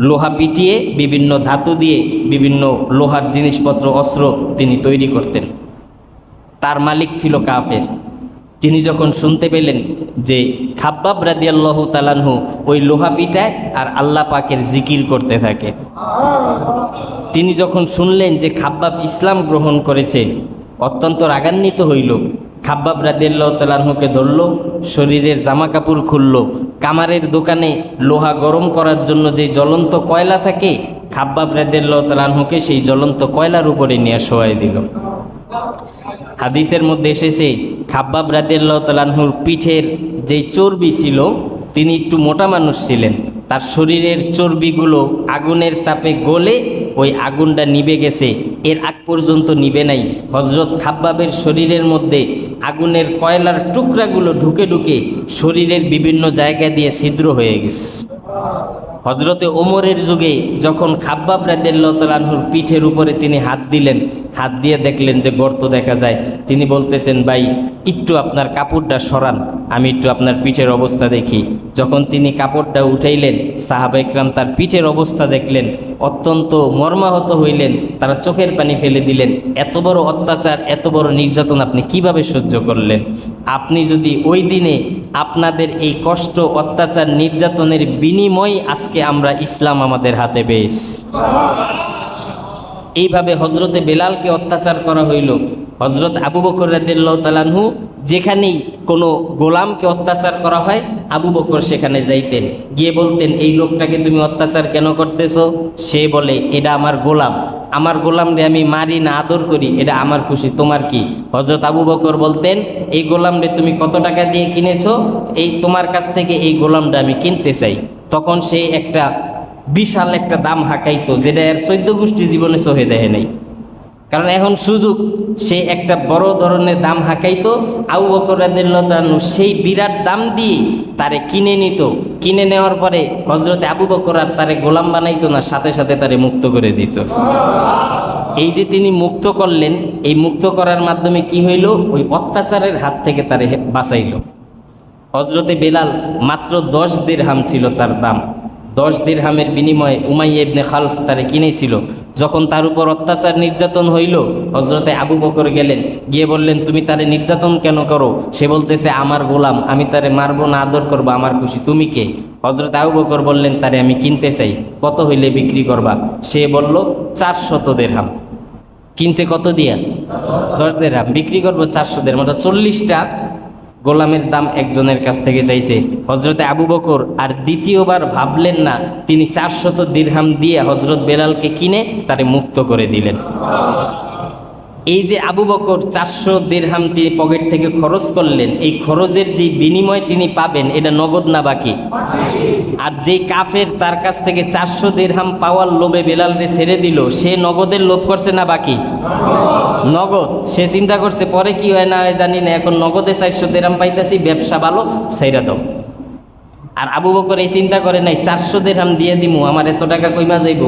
লোহা পিটিয়ে বিভিন্ন ধাতু দিয়ে বিভিন্ন লোহার জিনিসপত্র, অস্ত্র তিনি তৈরি করতেন। তার মালিক ছিল কাফের। তিনি যখন শুনতে পেলেন যে খাব্বাব রাদিয়াল্লাহু তাআলা আনহু ওই লোহা পিটায় আর আল্লাহ পাকের জিকির করতে থাকে, তিনি যখন শুনলেন যে খাব্বাব ইসলাম গ্রহণ করেছে, অত্যন্ত রাগান্বিত হইল। খাব্বাব রাদিয়াল্লাহু তাআলা আনহুকে ধরল, শরীরের জামা কাপড় খুলল, কামারের দোকানে লোহা গরম করার জন্য যে জ্বলন্ত কয়লা থাকে, খাব্বাব রাদিয়াল্লাহু তাআলা আনহুকে সেই জ্বলন্ত কয়লার উপরে নিয়ে শোয়াই দিল। হাদিসের মধ্যে এসেছে খাব্বাব রাদিয়াল্লাহু তাআলা আনহুর পিঠের যে চর্বি ছিল, তিনি একটু মোটা মানুষ ছিলেন, তার শরীরের চর্বিগুলো আগুনের তাপে গলে ওই আগুনটা নিভে গেছে, এর আগ পর্যন্ত নিভে নাই। হযরত খাব্বাবের শরীরের মধ্যে আগুনের কয়লার টুকরাগুলো ঢুকে ঢুকে শরীরের বিভিন্ন জায়গা দিয়ে ছিদ্র হয়ে গেছে। হজরতে ওমরের যুগে যখন খাব্বাব রাদিয়াল্লাহু তাআলা আনহুর পিঠের উপরে তিনি হাত দিলেন, হাত দিয়ে দেখলেন যে গর্ত দেখা যায়, তিনি বলতেছেন, ভাই একটু আপনার কাপড়টা সরান, আমি একটু আপনার পিঠের অবস্থা দেখি। যখন তিনি কাপড়টা উঠাইলেন, সাহাবা ইকরাম তার পিঠের অবস্থা দেখলেন, অত্যন্ত মর্মাহত হইলেন, তারা চোখের পানি ফেলে দিলেন। এত বড় অত্যাচার, এত বড় নির্যাতন আপনি কিভাবে সহ্য করলেন? আপনি যদি ওই দিনে আপনাদের এই কষ্ট, অত্যাচার, নির্যাতনের বিনিময় আজকে আমরা ইসলাম আমাদের হাতে পেয়েছি। এইভাবে হজরতে বেলালকে অত্যাচার করা হইল। হজরত আবু বকর রাদিয়াল্লাহু তাআলা আনহু যেখানেই কোনো গোলামকে অত্যাচার করা হয়, আবু বকর সেখানে যাইতেন, গিয়ে বলতেন, এই লোকটাকে তুমি অত্যাচার কেন করতেছো? সে বলে, এটা আমার গোলাম, আমার গোলামরে আমি মারি না আদর করি, এটা আমার খুশি, তোমার কি? হজরত আবু বকর বলতেন, এই গোলামরে তুমি কত টাকা দিয়ে কিনেছো? এই তোমার কাছ থেকে এই গোলামটা আমি কিনতে চাই। তখন সে একটা বিশাল একটা দাম হাঁকাইতো, যেটা এর 14 গোষ্ঠী জীবনে সহে দেয় নাই। কারণ এখন সুযোগ, সে একটা বড় ধরনের দাম হাঁকাইতো। আবু বকর রাদিয়াল্লাহু তাআলা আনহু সেই বিরাট দাম দিয়ে তারে কিনে নিত। কিনে নেওয়ার পরে হজরতে আবু বকর আর তারে গোলাম বানাইতো না, সাথে সাথে তারে মুক্ত করে দিত। এই যে তিনি মুক্ত করলেন, এই মুক্ত করার মাধ্যমে কি হইল? ওই অত্যাচারের হাত থেকে তারে বাঁচাইল। হজরতে বেলাল মাত্র 10 দিরহাম ছিল তার দাম। 10 দিরহামের বিনিময়ে উমাইয়া ইবনে খালফ তারে কিনেছিল। যখন তার উপর অত্যাচার নির্যাতন হইল, হজরতে আবু বকর গেলেন, গিয়ে বললেন, তুমি তারে নির্যাতন কেন করো? সে বলতেছে, আমার গোলাম, আমি তারে মারবো না আদর করবো, আমার খুশি, তুমি কে? হজরত আবু বকর বললেন, তারে আমি কিনতে চাই, কত হইলে বিক্রি করবা? সে বলল, 400 দিরহাম। কিনছে কত দিয়া? 10 দিরহাম। বিক্রি করবো 400 দিরহাম, মানে 40টা গোলামের দাম একজনের কাছ থেকে চাইছে। হজরতে আবু বকর আর দ্বিতীয়বার ভাবলেন না, তিনি 400 দিরহাম দিয়ে হজরত বেলালকে কিনে তারে মুক্ত করে দিলেন। এই যে আবু বকর 400 দিরহাম তিনি পকেট থেকে খরচ করলেন, এই খরচের যে বিনিময় তিনি পাবেন, এটা নগদ না বাকি? আর যে কাফের তার কাছ থেকে 400 দিরহাম পাওয়ার লোভে বেলালরে ছেড়ে দিল, সে নগদের লোভ করছে না বাকি? নগদ। সে চিন্তা করছে পরে কি হয় না হয় জানি না, এখন নগদে 400 দিরহাম পাইতেছি, ব্যবসা ভালো, ছাইরা দাও। আর আবু বকর এই চিন্তা করে নাই, 400 দিরহাম দিয়ে দিমু, আমার এত টাকা কইমা যাইব,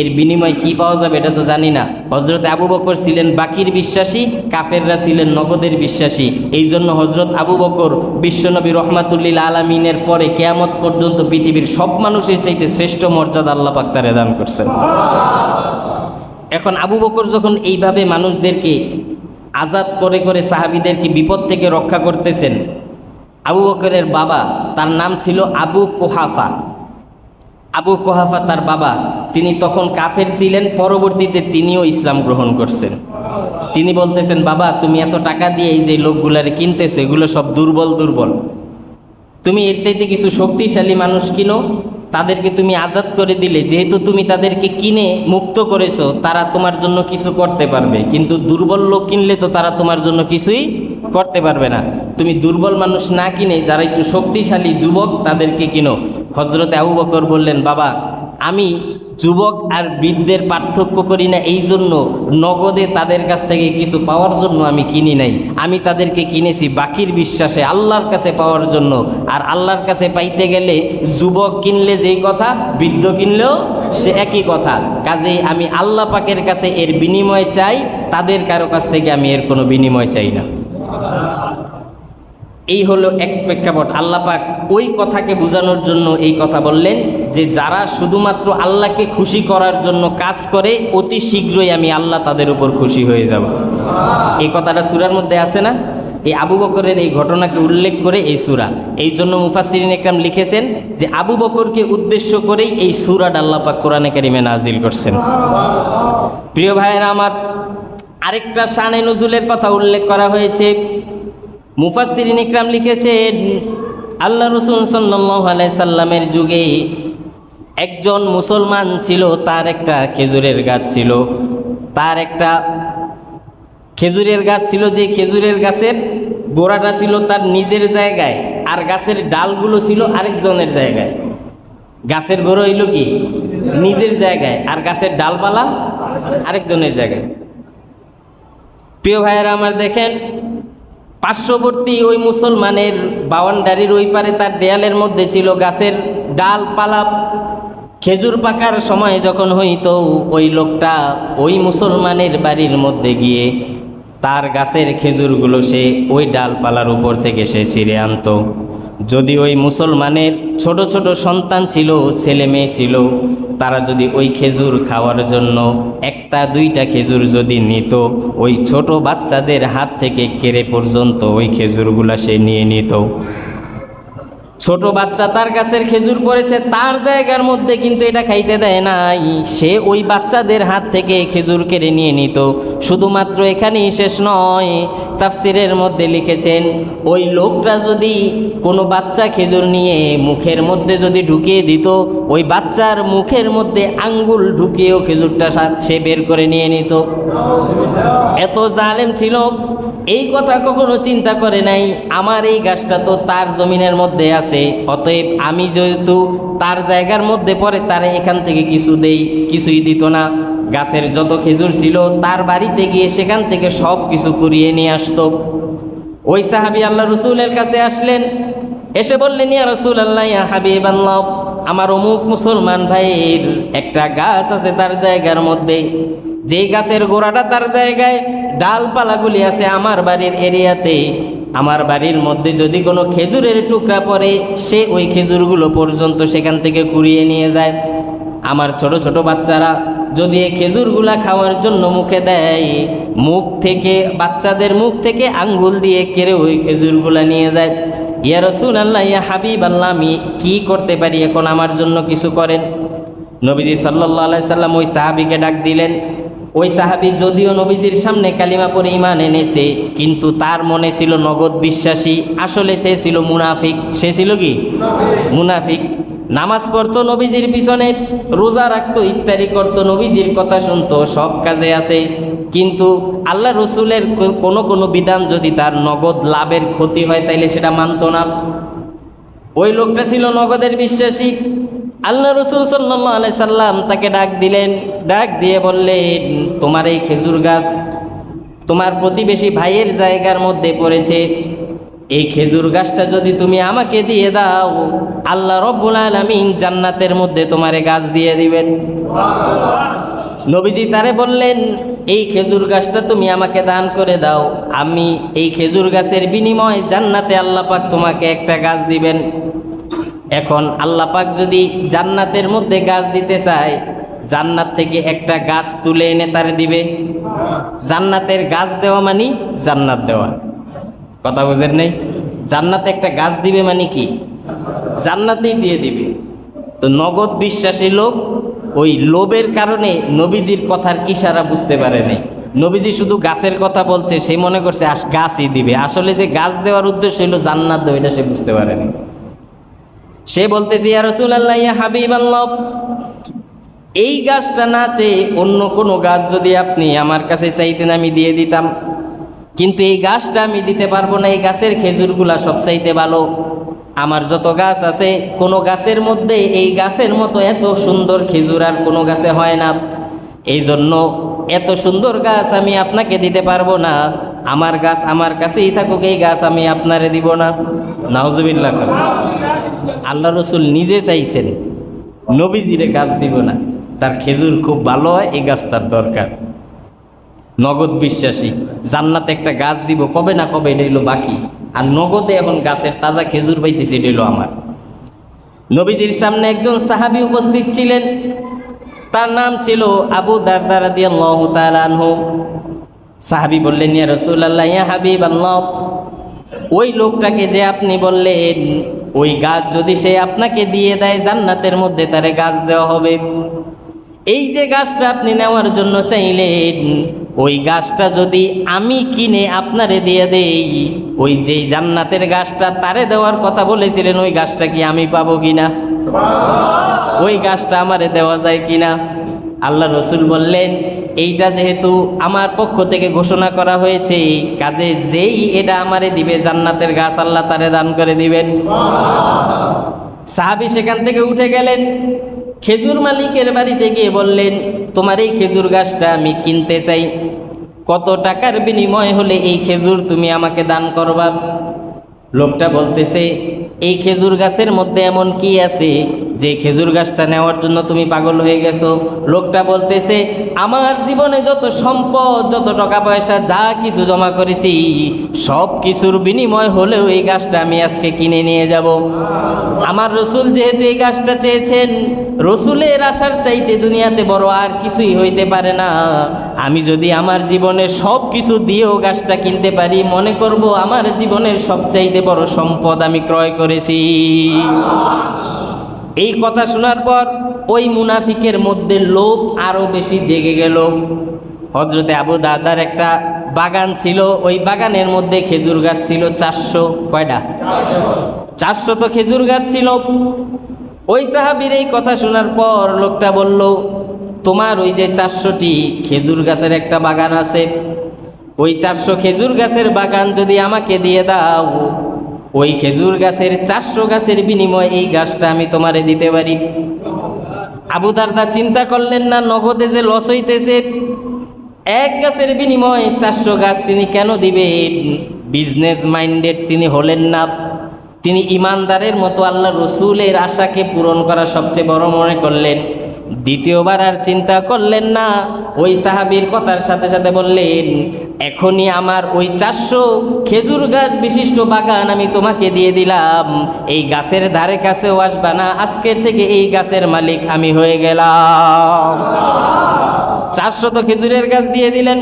এর বিনিময় কি পাওয়া যাবে এটা তো জানি না। হজরত আবু বকর ছিলেন বাকির বিশ্বাসী, কাফেররা ছিলেন নগদের বিশ্বাসী। এই জন্য হজরত আবু বকর বিশ্বনবী রহমাতুল্লিল আলামিনের পরে কিয়ামত পর্যন্ত পৃথিবীর সব মানুষের চাইতে শ্রেষ্ঠ মর্যাদা আল্লাহ পাক তারে দান করছেন। এখন আবু বকর যখন এইভাবে মানুষদেরকে আজাদ করে করে সাহাবীদেরকে বিপদ থেকে রক্ষা করতেছেন, আবু বকরের বাবা, তার নাম ছিল আবু কুহাফা। আবু কুহাফা তার বাবা, তিনি তখন কাফের ছিলেন, পরবর্তীতে তিনিও ইসলাম গ্রহণ করছেন। তিনি বলতেছেন, বাবা তুমি এত টাকা দিয়ে এই যে লোকগুলারে কিনতেছো, এগুলো সব দুর্বল দুর্বল, তুমি এর চাইতে কিছু শক্তিশালী মানুষ কিনো, তাদেরকে তুমি আজাদ করে দিলে, যেহেতু তুমি তাদেরকে কিনে মুক্ত করেছো, তারা তোমার জন্য কিছু করতে পারবে, কিন্তু দুর্বল লোক কিনলে তো তারা তোমার জন্য কিছুই করতে পারবে না। তুমি দুর্বল মানুষ না কিনে যারা একটু শক্তিশালী যুবক তাদেরকে কিনো। হজরতে আবু বকর বললেন, বাবা আমি যুবক আর বৃদ্ধের পার্থক্য করি না, এই জন্য নগদে তাদের কাছ থেকে কিছু পাওয়ার জন্য আমি কিনি নাই, আমি তাদেরকে কিনেছি বাকির বিশ্বাসে, আল্লাহর কাছে পাওয়ার জন্য। আর আল্লাহর কাছে পাইতে গেলে যুবক কিনলে যেই কথা, বৃদ্ধ কিনলেও সে একই কথা। কাজেই আমি আল্লাহ পাকের কাছে এর বিনিময় চাই, তাদের কারো কাছ থেকে আমি এর কোনো বিনিময় চাই না। এই হলো এক প্রেক্ষাপট। আল্লাহ পাক ওই কথাকে বোঝানোর জন্য এই কথা বললেন যে যারা শুধুমাত্র আল্লাহকে খুশি করার জন্য কাজ করে, অতি শীঘ্রই আমি আল্লাহ তাদের উপর খুশি হয়ে যাব। এই কথাটা সূরার মধ্যে আছে না? এই আবু বকরের এই ঘটনাকে উল্লেখ করে এই সূরা, এই জন্য মুফাসসিরিন একরাম লিখেছেন যে আবু বকরকে উদ্দেশ্য করেই এই সূরাটা আল্লাহ পাক কোরআনে কারিমে নাজিল করছেন। প্রিয় ভাইয়েরা আমার, আরেকটা শানে নুজুলের কথা উল্লেখ করা হয়েছে। মুফাসসিরিন ইকরাম লিখেছেন, আল্লাহ রাসূল সাল্লাল্লাহু আলাইহি সাল্লামের যুগে একজন মুসলমান ছিল, তার একটা খেজুরের গাছ ছিল। তার একটা খেজুরের গাছ ছিল, যে খেজুরের গাছের গোড়াটা ছিল তার নিজের জায়গায়, আর গাছের ডালগুলো ছিল আরেকজনের জায়গায়। গাছের গোড়া হইল কি নিজের জায়গায়, আর গাছের ডালপালা আরেকজনের জায়গায়। প্রিয় ভাইয়েরা আমার, দেখেন পার্শ্ববর্তী ওই মুসলমানের বাউন্ডারির ওই পারে তার দেয়ালের মধ্যে ছিল গাছের ডালপালা। খেজুর পাকার সময় যখন হইতো, ওই লোকটা ওই মুসলমানের বাড়ির মধ্যে গিয়ে তার গাছের খেজুরগুলো সে ওই ডালপালার উপর থেকে সে ছিঁড়ে আনতো। যদি ওই মুসলমানের ছোট ছোট সন্তান ছিল, ছেলে মেয়ে ছিল, তারা যদি ওই খেজুর খাওয়ার জন্য একটা দুইটা খেজুর যদি নিত, ওই ছোট বাচ্চাদের হাত থেকে কেড়ে পর্যন্ত ওই খেজুরগুলা সে নিয়ে নিত। ছোট বাচ্চা তার গাছের খেজুর পড়েছে, তার জায়গার মধ্যে কিন্তু এটা খাইতে দেয় নাই, সে ওই বাচ্চাদের হাত থেকে খেজুর কেড়ে নিয়ে নিত। শুধুমাত্র এখানেই শেষ নয়, তাফসিরের মধ্যে লিখেছেন ওই লোকটা যদি কোনো বাচ্চা খেজুর নিয়ে মুখের মধ্যে যদি ঢুকিয়ে দিত, ওই বাচ্চার মুখের মধ্যে আঙ্গুল ঢুকিয়েও খেজুরটা সে বের করে নিয়ে নিত। এত জালেম ছিল। এই কথা কখনো চিন্তা করে নাই, আমার এই গাছটা তো তার জমিনের মধ্যে আছে, অতএব আমি যেহেতু তার জায়গার মধ্যে পড়ে তারে এখান থেকে কিছু দেই, কিছুই দিত না। গাছের যত খেজুর ছিল তার বাড়িতে গিয়ে সেখান থেকে সব কিছু কুড়িয়ে নিয়ে আসতো। ওই সাহাবী আল্লাহ রসুলের কাছে আসলেন, এসে বললেন, ইয়া রাসূলুল্লাহ, ইয়া হাবিবাল্লাহ, আমার অমুক মুসলমান ভাইয়ের একটা গাছ আছে তার জায়গার মধ্যে, যেই গাছের গোড়াটা তার জায়গায়, ডালপালাগুলি আছে আমার বাড়ির এরিয়াতে। আমার বাড়ির মধ্যে যদি কোনো খেজুরের টুকরা পড়ে, সে ওই খেজুরগুলো পর্যন্ত সেখান থেকে কুড়িয়ে নিয়ে যায়। আমার ছোট ছোট বাচ্চারা যদি এই খেজুরগুলা খাওয়ার জন্য মুখে দেয়, মুখ থেকে, বাচ্চাদের মুখ থেকে আঙ্গুল দিয়ে কেড়ে ওই খেজুরগুলা নিয়ে যায়। ইয়া রাসূলুল্লাহ, ইয়া হাবিবাল্লাহ, আমি কি করতে পারি, এখন আমার জন্য কিছু করেন। নবীজি সাল্লাল্লাহু আলাইহি সাল্লাম ওই সাহাবীকে ডাক দিলেন। ওই সাহাবী যদিও নবীজির সামনে কালিমা পড়ে ঈমান এনেছে, কিন্তু তার মনে ছিল নগদ বিশ্বাসী, আসলে সে ছিল মুনাফিক। সে ছিল কি মুনাফিক। নামাজ পড়তো নবীজির পিছনে, রোজা রাখতো, ইফতারি করতো, নবীজির কথা শুনতো, সব কাজে আছে, কিন্তু আল্লাহ রসুলের কোনো কোনো বিধান যদি তার নগদ লাভের ক্ষতি হয় তাইলে সেটা মানতো না। ওই লোকটা ছিল নগদের বিশ্বাসী। আল্লাহ রসুল সাল্লাল্লাহু আলাইহি সাল্লাম তাকে ডাক দিলেন, ডাক দিয়ে বললেন, তোমার এই খেজুর গাছ তোমার প্রতিবেশী ভাইয়ের জায়গার মধ্যে পড়েছে, এই খেজুর গাছটা যদি তুমি আমাকে দিয়ে দাও, আল্লাহ রব্বুল আলামিন জান্নাতের মধ্যে তোমারে গাছ দিয়ে দিবেন। নবীজি তারে বললেন, এই খেজুর গাছটা তুমি আমাকে দান করে দাও, আমি এই খেজুর গাছের বিনিময়ে জান্নাতে আল্লাহ পাক তোমাকে একটা গাছ দিবেন। এখন আল্লাহ পাক যদি জান্নাতের মধ্যে গাছ দিতে চায়, জান্নাত থেকে একটা গাছ তুলে এনে তারে দিবে? জান্নাতের গাছ দেওয়া মানে জান্নাত দেওয়া, কথা বুঝেন নেই? জান্নাতে একটা গাছ দিবে মানে কি? জান্নাতেই দিয়ে দিবে। তো নগদ বিশ্বাসী লোক ওই লোভের কারণে নবীজির কথার ইশারা বুঝতে পারে নাই। নবীজি শুধু গাছের কথা বলছে, সে মনে করছে গাছই দিবে, আসলে যে গাছ দেওয়ার উদ্দেশ্য হইল জান্নাত দেওয়া, এটা সে বুঝতে পারেনি। সে বলতেছে, ইয়া রাসূলুল্লাহ, ইয়া হাবিবাল্লাহ, এই গাছটা না চেয়ে অন্য কোনো গাছ যদি আপনি আমার কাছে চাইতেন আমি দিয়ে দিতাম, কিন্তু এই গাছটা আমি দিতে পারবো না। এই গাছের খেজুরগুলা সব চাইতে ভালো। আমার যত গাছ আছে, কোনো গাছের মধ্যে এই গাছের মতো এত সুন্দর খেজুর আর কোনো গাছে হয় না। এই জন্য এত সুন্দর গাছ আমি আপনাকে দিতে পারবো না। আমার গাছ আমার কাছেই থাকুক, এই গাছ আমি আপনারে দিব না। নাউজুবিল্লাহ। আল্লাহ রসুল নিজে চাইছেন নবীজিরে গাছ দিব না, তার খেজুর খুব ভালো হয়, এই গাছ তার দরকার। নগদ বিশ্বাসী, জান্নাতে একটা গাছ দিব, কবে না কবে এটা হইলো বাকি, আর নগদে এখন গাছের তাজা খেজুর পাইতেছে, এটা হইলো আমার। নবীজির সামনে একজন সাহাবী উপস্থিত ছিলেন, তার নাম ছিল আবু দারদা রাদিয়াল্লাহু তাআলা আনহু। সাহাবী বললেন, ইয়া রাসূলুল্লাহ, ইয়া হাবিবাল্লাহ, ওই লোকটাকে যে আপনি বললেন, ওই গাছ যদি সে আপনাকে দিয়ে দেয়, জান্নাতের মধ্যে তারে গাছ দেওয়া হবে। এই যে গাছটা আপনি নেওয়ার জন্য চাইলেন, ওই গাছটা যদি আমি কিনে আপনারে দিয়ে দেই, ওই যেই জান্নাতের গাছটা তারে দেওয়ার কথা বলেছিলেন, ওই গাছটা কি আমি পাবো কিনা? ওই গাছটা আমারে দেওয়া যায় কিনা? আল্লাহ রসুল বললেন, এইটা যেহেতু আমার পক্ষ থেকে ঘোষণা করা হয়েছে, কাজে যেই এটা আমারে দিবে জান্নাতের গাছ আল্লাহ তারে দান করে দিবেন। সাহাবী সেখান থেকে উঠে গেলেন, খেজুর মালিকের বাড়িতে গিয়ে বললেন, তোমার এই খেজুর গাছটা আমি কিনতে চাই, কত টাকার বিনিময় হলে এই খেজুর তুমি আমাকে দান করবা? লোকটা বলতেছে, এই খেজুর গাছের মধ্যে এমন কি আছে যে খেজুর গাছটা নেওয়ার জন্য তুমি পাগল হয়ে গেছো? লোকটা বলতেছে, আমার জীবনে যত সম্পদ, যত টাকা পয়সা, যা কিছু জমা করেছি, সব কিছুর বিনিময় হলেও এই গাছটা আমি আজকে কিনে নিয়ে যাব। আমার রসুল যেহেতু এই গাছটা চেয়েছেন, রসুলের আশার চাইতে দুনিয়াতে বড় আর কিছুই হইতে পারে না। আমি যদি আমার জীবনে সব কিছু দিয়েও গাছটা কিনতে পারি, মনে করব আমার জীবনের সবচাইতে বড় সম্পদ আমি ক্রয় করেছি। এই কথা শোনার পর ওই মুনাফিকের মধ্যে লোভ আরো বেশি জেগে গেল। হযরতে আবু দারদার একটা বাগান ছিল, ওই বাগানের মধ্যে খেজুর গাছ ছিল 400। কয়টা? 400 তো খেজুর গাছ ছিল। ওই সাহাবীর এই কথা শোনার পর লোকটা বলল, তোমার ওই যে 400টি খেজুর গাছের একটা বাগান আছে, ওই 400 খেজুর গাছের বাগান যদি আমাকে দিয়ে দাও, ওই খেজুর গাছের 400 গাছের বিনিময়ে এই গাছটা আমি তোমারে দিতে পারি। আবু দারদা চিন্তা করলেন না, নগদে যে লস হইতেছে, এক গাছের বিনিময়ে 400 গাছ তিনি কেন দিবেন? বিজনেস মাইন্ডেড তিনি হলেন না। তিনি ইমানদারের মতো আল্লাহ রসুলের আশাকে পূরণ করা সবচেয়ে বড় মনে করলেন। দ্বিতীয়বার আর চিন্তা করলেন না, ওই সাহাবীর কথার সাথে সাথে বললেন, এখনই আমার ওই 400 খেজুর গাছ বিশিষ্ট বাগান আমি তোমাকে দিয়ে দিলাম, এই গাছের ধারে কাছেও আসবা না, আজকের থেকে এই গাছের মালিক আমি হয়ে গেলাম। 400 খেজুরের গাছ দিয়ে দিলেন।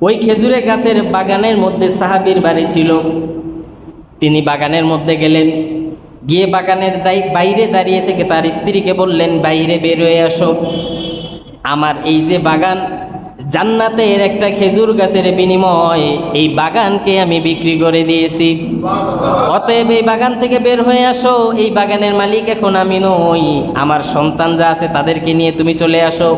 ওই খেজুরের গাছের বাগানের মধ্যে সাহাবীর বাড়ি ছিল। তিনি বাগানের মধ্যে গেলেন, গিয়ে বাগানের বাইরে দাঁড়িয়ে থেকে তার স্ত্রীকে বললেন, বাইরে বের হয়ে আসো, আমার এই যে বাগান, জান্নাতের একটা খেজুর গাছের বিনিময়ে এই বাগানকে আমি বিক্রি করে দিয়েছি, অতএব এই বাগান থেকে বের হয়ে আসো, এই বাগানের মালিক এখন আমি নই, আমার সন্তান যা আছে তাদেরকে নিয়ে তুমি চলে আসো।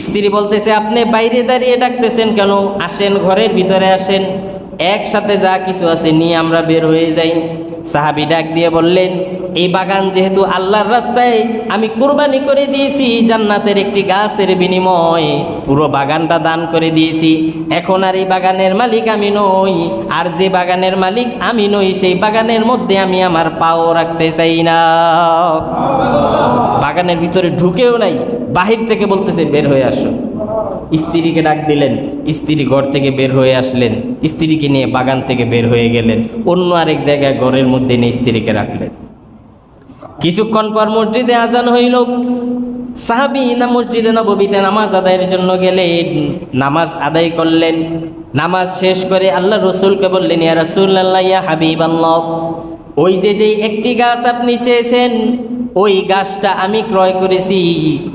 স্ত্রী বলতেছে, আপনি বাইরে দাঁড়িয়ে ডাকতেছেন কেন? আসেন, ঘরের ভিতরে আসেন, একসাথে যা কিছু আছে নিয়ে আমরা বের হয়ে যাই। সাহাবী ডাক দিয়ে বললেন, এই বাগান যেহেতু আল্লাহর রাস্তায় আমি কুরবানি করে দিয়েছি, জান্নাতের একটি গাছের বিনিময়ে পুরো বাগানটা দান করে দিয়েছি, এখন আর এই বাগানের মালিক আমি নই, আর যে বাগানের মালিক আমি নই, সেই বাগানের মধ্যে আমি আমার পাও রাখতে চাই না। বাগানের ভিতরে ঢুকেও নাই, বাহির থেকে বলতেছে বের হয়ে আসো। স্ত্রীকে ডাক দিলেন, স্ত্রী ঘর থেকে বের হয়ে আসলেন, স্ত্রীকে নিয়ে বাগান থেকে বের হয়ে গেলেন, অন্য আরেক জায়গায় ঘরের মধ্যে নিয়ে স্ত্রীকে রাখলেন। কিছুক্ষণ পর মসজিদে আজান হইল। সাহাবী না মসজিদে নববীতে নামাজ আদায়ের জন্য গেলেন, নামাজ আদায় করলেন। নামাজ শেষ করে আল্লাহ রসুলকে বললেন, ইয়া রাসূলুল্লাহ, ইয়া হাবিবাল্লাহ, ওই যে একটি গাছ আপনি চেয়েছেন, ওই গাছটা আমি ক্রয় করেছি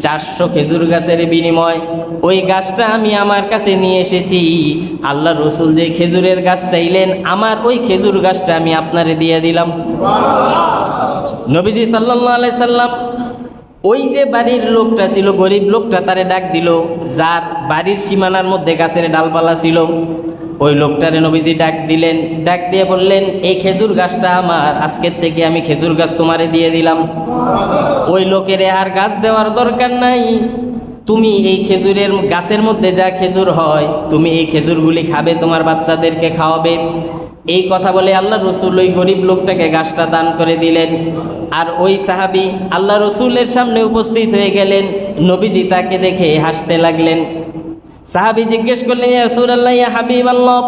400 খেজুর গাছের বিনিময়, ওই গাছটা আমি আমার কাছে নিয়ে এসেছি। আল্লাহ রসুল যে খেজুরের গাছ চাইলেন, আমার ওই খেজুর গাছটা আমি আপনারে দিয়ে দিলাম। নবীজি সাল্লাল্লাহু আলাইহি সাল্লাম ওই যে বাড়ির লোকটা ছিল, গরিব লোকটা, তারে ডাক দিল, যার বাড়ির সীমানার মধ্যে গাছের ডালপালা ছিল। ওই লোকটারে নবীজি ডাক দিলেন, ডাক দিয়ে বললেন, এই খেজুর গাছটা আমার, আজকের থেকে আমি খেজুর গাছ তোমারে দিয়ে দিলাম। ওই লোকের আর গাছ দেওয়ার দরকার নাই, তুমি এই খেজুরের গাছের মধ্যে যা খেজুর হয়, তুমি এই খেজুরগুলি খাবে, তোমার বাচ্চাদেরকে খাওয়াবে। এই কথা বলে আল্লাহ রসুল ওই গরিব লোকটাকে গাছটা দান করে দিলেন। আর ওই সাহাবী আল্লাহ রসুলের সামনে উপস্থিত হয়ে গেলেন। নবীজি তাকে দেখে হাসতে লাগলেন। সাহাবী জিজ্ঞেস করলেন, ইয়া রাসূলুল্লাহ, ইয়া হাবিবাল্লাহ,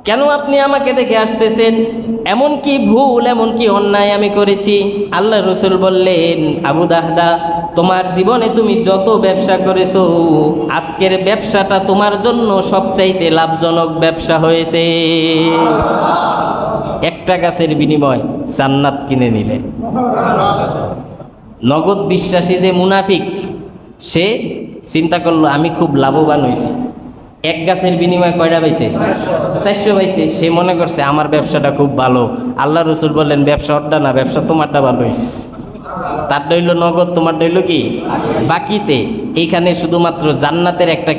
কেন আপনি আমাকে দেখে আসতেছেন? এমন কি ভুল, এমন কি অন্যায় আমি করেছি? আল্লাহ রসুল বললেন, আবু দাহদা, তোমার জীবনে তুমি যত ব্যবসা করেছো, আজকের ব্যবসাটা তোমার জন্য সবচাইতে লাভজনক ব্যবসা হয়েছে। একটা গাছের বিনিময় জান্নাত কিনে নিলে। নগদ বিশ্বাসী যে মুনাফিক, সে চিন্তা করলো আমি খুব লাভবান হয়েছি। এক গাছের বিনিময়ে কয়টা পাইছে? 400 পাইছে। সে মনে করছে আমার ব্যবসাটা খুব ভালো। আল্লাহ রসুল বললেন, ব্যবসা ওটা না, ব্যবসা তোমারটা ভালো হয়েছে। তার হইল নগদ, তোমার হইল কি বাকিতে। এইখানে শুধুমাত্র জান্নাতের একটা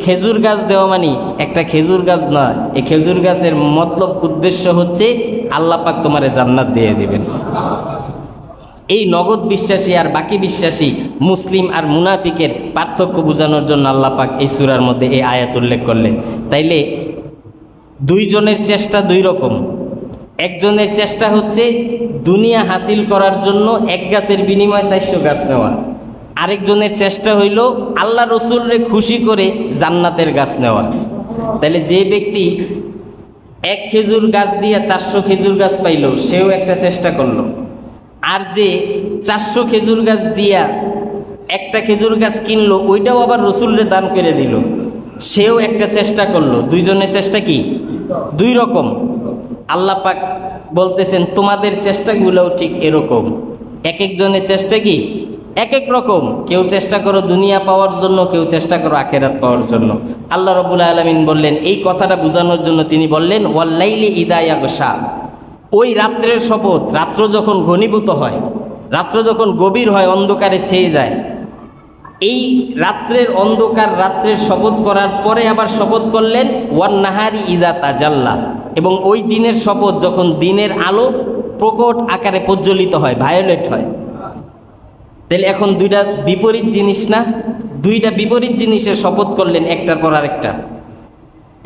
খেজুর গাছ দেওয়া মানে একটা খেজুর গাছ না, এই খেজুর গাছের মতলব উদ্দেশ্য হচ্ছে আল্লাহ পাক তোমারে জান্নাত দিয়ে দিবেন। এই নগদ বিশ্বাসী আর বাকি বিশ্বাসী, মুসলিম আর মুনাফিকের পার্থক্য বোঝানোর জন্য আল্লাহ পাক এই সূরার মধ্যে এই আয়াত উল্লেখ করলেন। তাইলে দুইজনের চেষ্টা দুই রকম। একজনের চেষ্টা হচ্ছে দুনিয়া হাসিল করার জন্য এক গাছের বিনিময়ে 400 গাছ নেওয়া, আরেকজনের চেষ্টা হইল আল্লাহ রসুলরে খুশি করে জান্নাতের গাছ নেওয়া। তাহলে যে ব্যক্তি এক খেজুর গাছ দিয়া 400 খেজুর গাছ পাইল, সেও একটা চেষ্টা করলো। আর যে 400 খেজুর গাছ দিয়া একটা খেজুর গাছ কিনলো, ওইটাও আবার রসুলরে দান করে দিল, সেও একটা চেষ্টা করলো। দুইজনের চেষ্টা কি দুই রকম। আল্লাহ পাক বলতেছেন তোমাদের চেষ্টাগুলোও ঠিক এরকম। এক একজনের চেষ্টা কি এক এক রকম। কেউ চেষ্টা করো দুনিয়া পাওয়ার জন্য, কেউ চেষ্টা করো আখেরাত পাওয়ার জন্য। আল্লাহ রাব্বুল আলামিন বললেন এই কথাটা বোঝানোর জন্য, তিনি বললেন ওয়াল্লাইলি ইযা ইয়াগশা, ওই রাত্রের শপথ। রাত্র যখন ঘনীভূত হয়, রাত্র যখন গভীর হয়, অন্ধকারে ছেয়ে যায়, এই রাত্রের অন্ধকার রাত্রের শপথ করার পরে আবার শপথ করলেন ওয়ান নাহারি ইযা তাজাল্লা, এবং ওই দিনের শপথ যখন দিনের আলো প্রকট আকারে প্রজ্বলিত হয়, ভায়োলেট হয়। তাহলে এখন দুইটা বিপরীত জিনিস না? দুইটা বিপরীত জিনিসের শপথ করলেন একটার পর আরেকটা।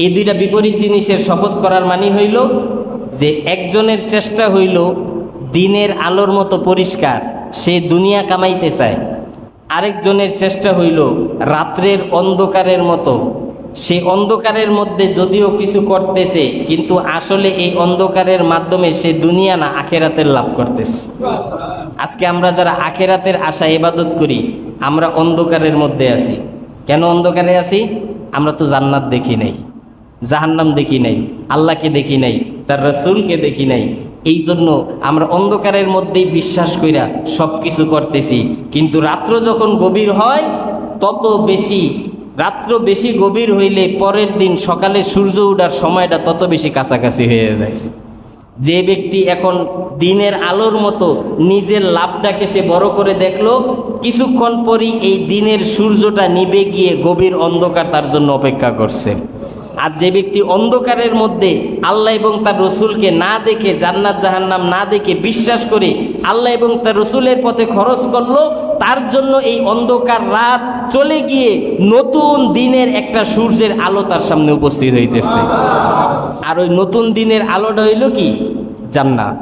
এই দুইটা বিপরীত জিনিসের শপথ করার মানে হইল যে একজনের চেষ্টা হইল দিনের আলোর মতো পরিষ্কার, সে দুনিয়া কামাইতে চায়। আরেকজনের চেষ্টা হইল রাত্রের অন্ধকারের মতো, সে অন্ধকারের মধ্যে যদিও কিছু করতেছে, কিন্তু আসলে এই অন্ধকারের মাধ্যমে সে দুনিয়া না আখেরাতের লাভ করতেছে। আজকে আমরা যারা আখেরাতের আশা ইবাদত করি, আমরা অন্ধকারের মধ্যে আছি। কেন অন্ধকারে আছি? আমরা তো জান্নাত দেখি নাই, জাহান্নাম দেখি নাই, আল্লাহকে দেখি নাই, তার রসুলকে দেখি নাই। এই জন্য আমরা অন্ধকারের মধ্যেই বিশ্বাস কইরা সব কিছু করতেছি। কিন্তু রাত্র যখন গভীর হয়, তত বেশি রাত্র বেশি গভীর হইলে পরের দিন সকালে সূর্য ওঠার সময়টা তত বেশি কাছাকাছি হয়ে যায়। যে ব্যক্তি এখন দিনের আলোর মতো নিজের লাভটাকে সে বড় করে দেখলো, কিছুক্ষণ পরই এই দিনের সূর্যটা নিভে গিয়ে গভীর অন্ধকার তার জন্য অপেক্ষা করছে। আর যে ব্যক্তি অন্ধকারের মধ্যে আল্লাহ এবং তার রসুলকে না দেখে, জান্নাত জাহান্নাম না দেখে বিশ্বাস করে আল্লাহ এবং তার রসুলের পথে খরচ করলো, তার জন্য এই অন্ধকার রাত চলে গিয়ে নতুন দিনের একটা সূর্যের আলো তার সামনে উপস্থিত হইতেছে। আর ওই নতুন দিনের আলোটা হইল কি? জান্নাত।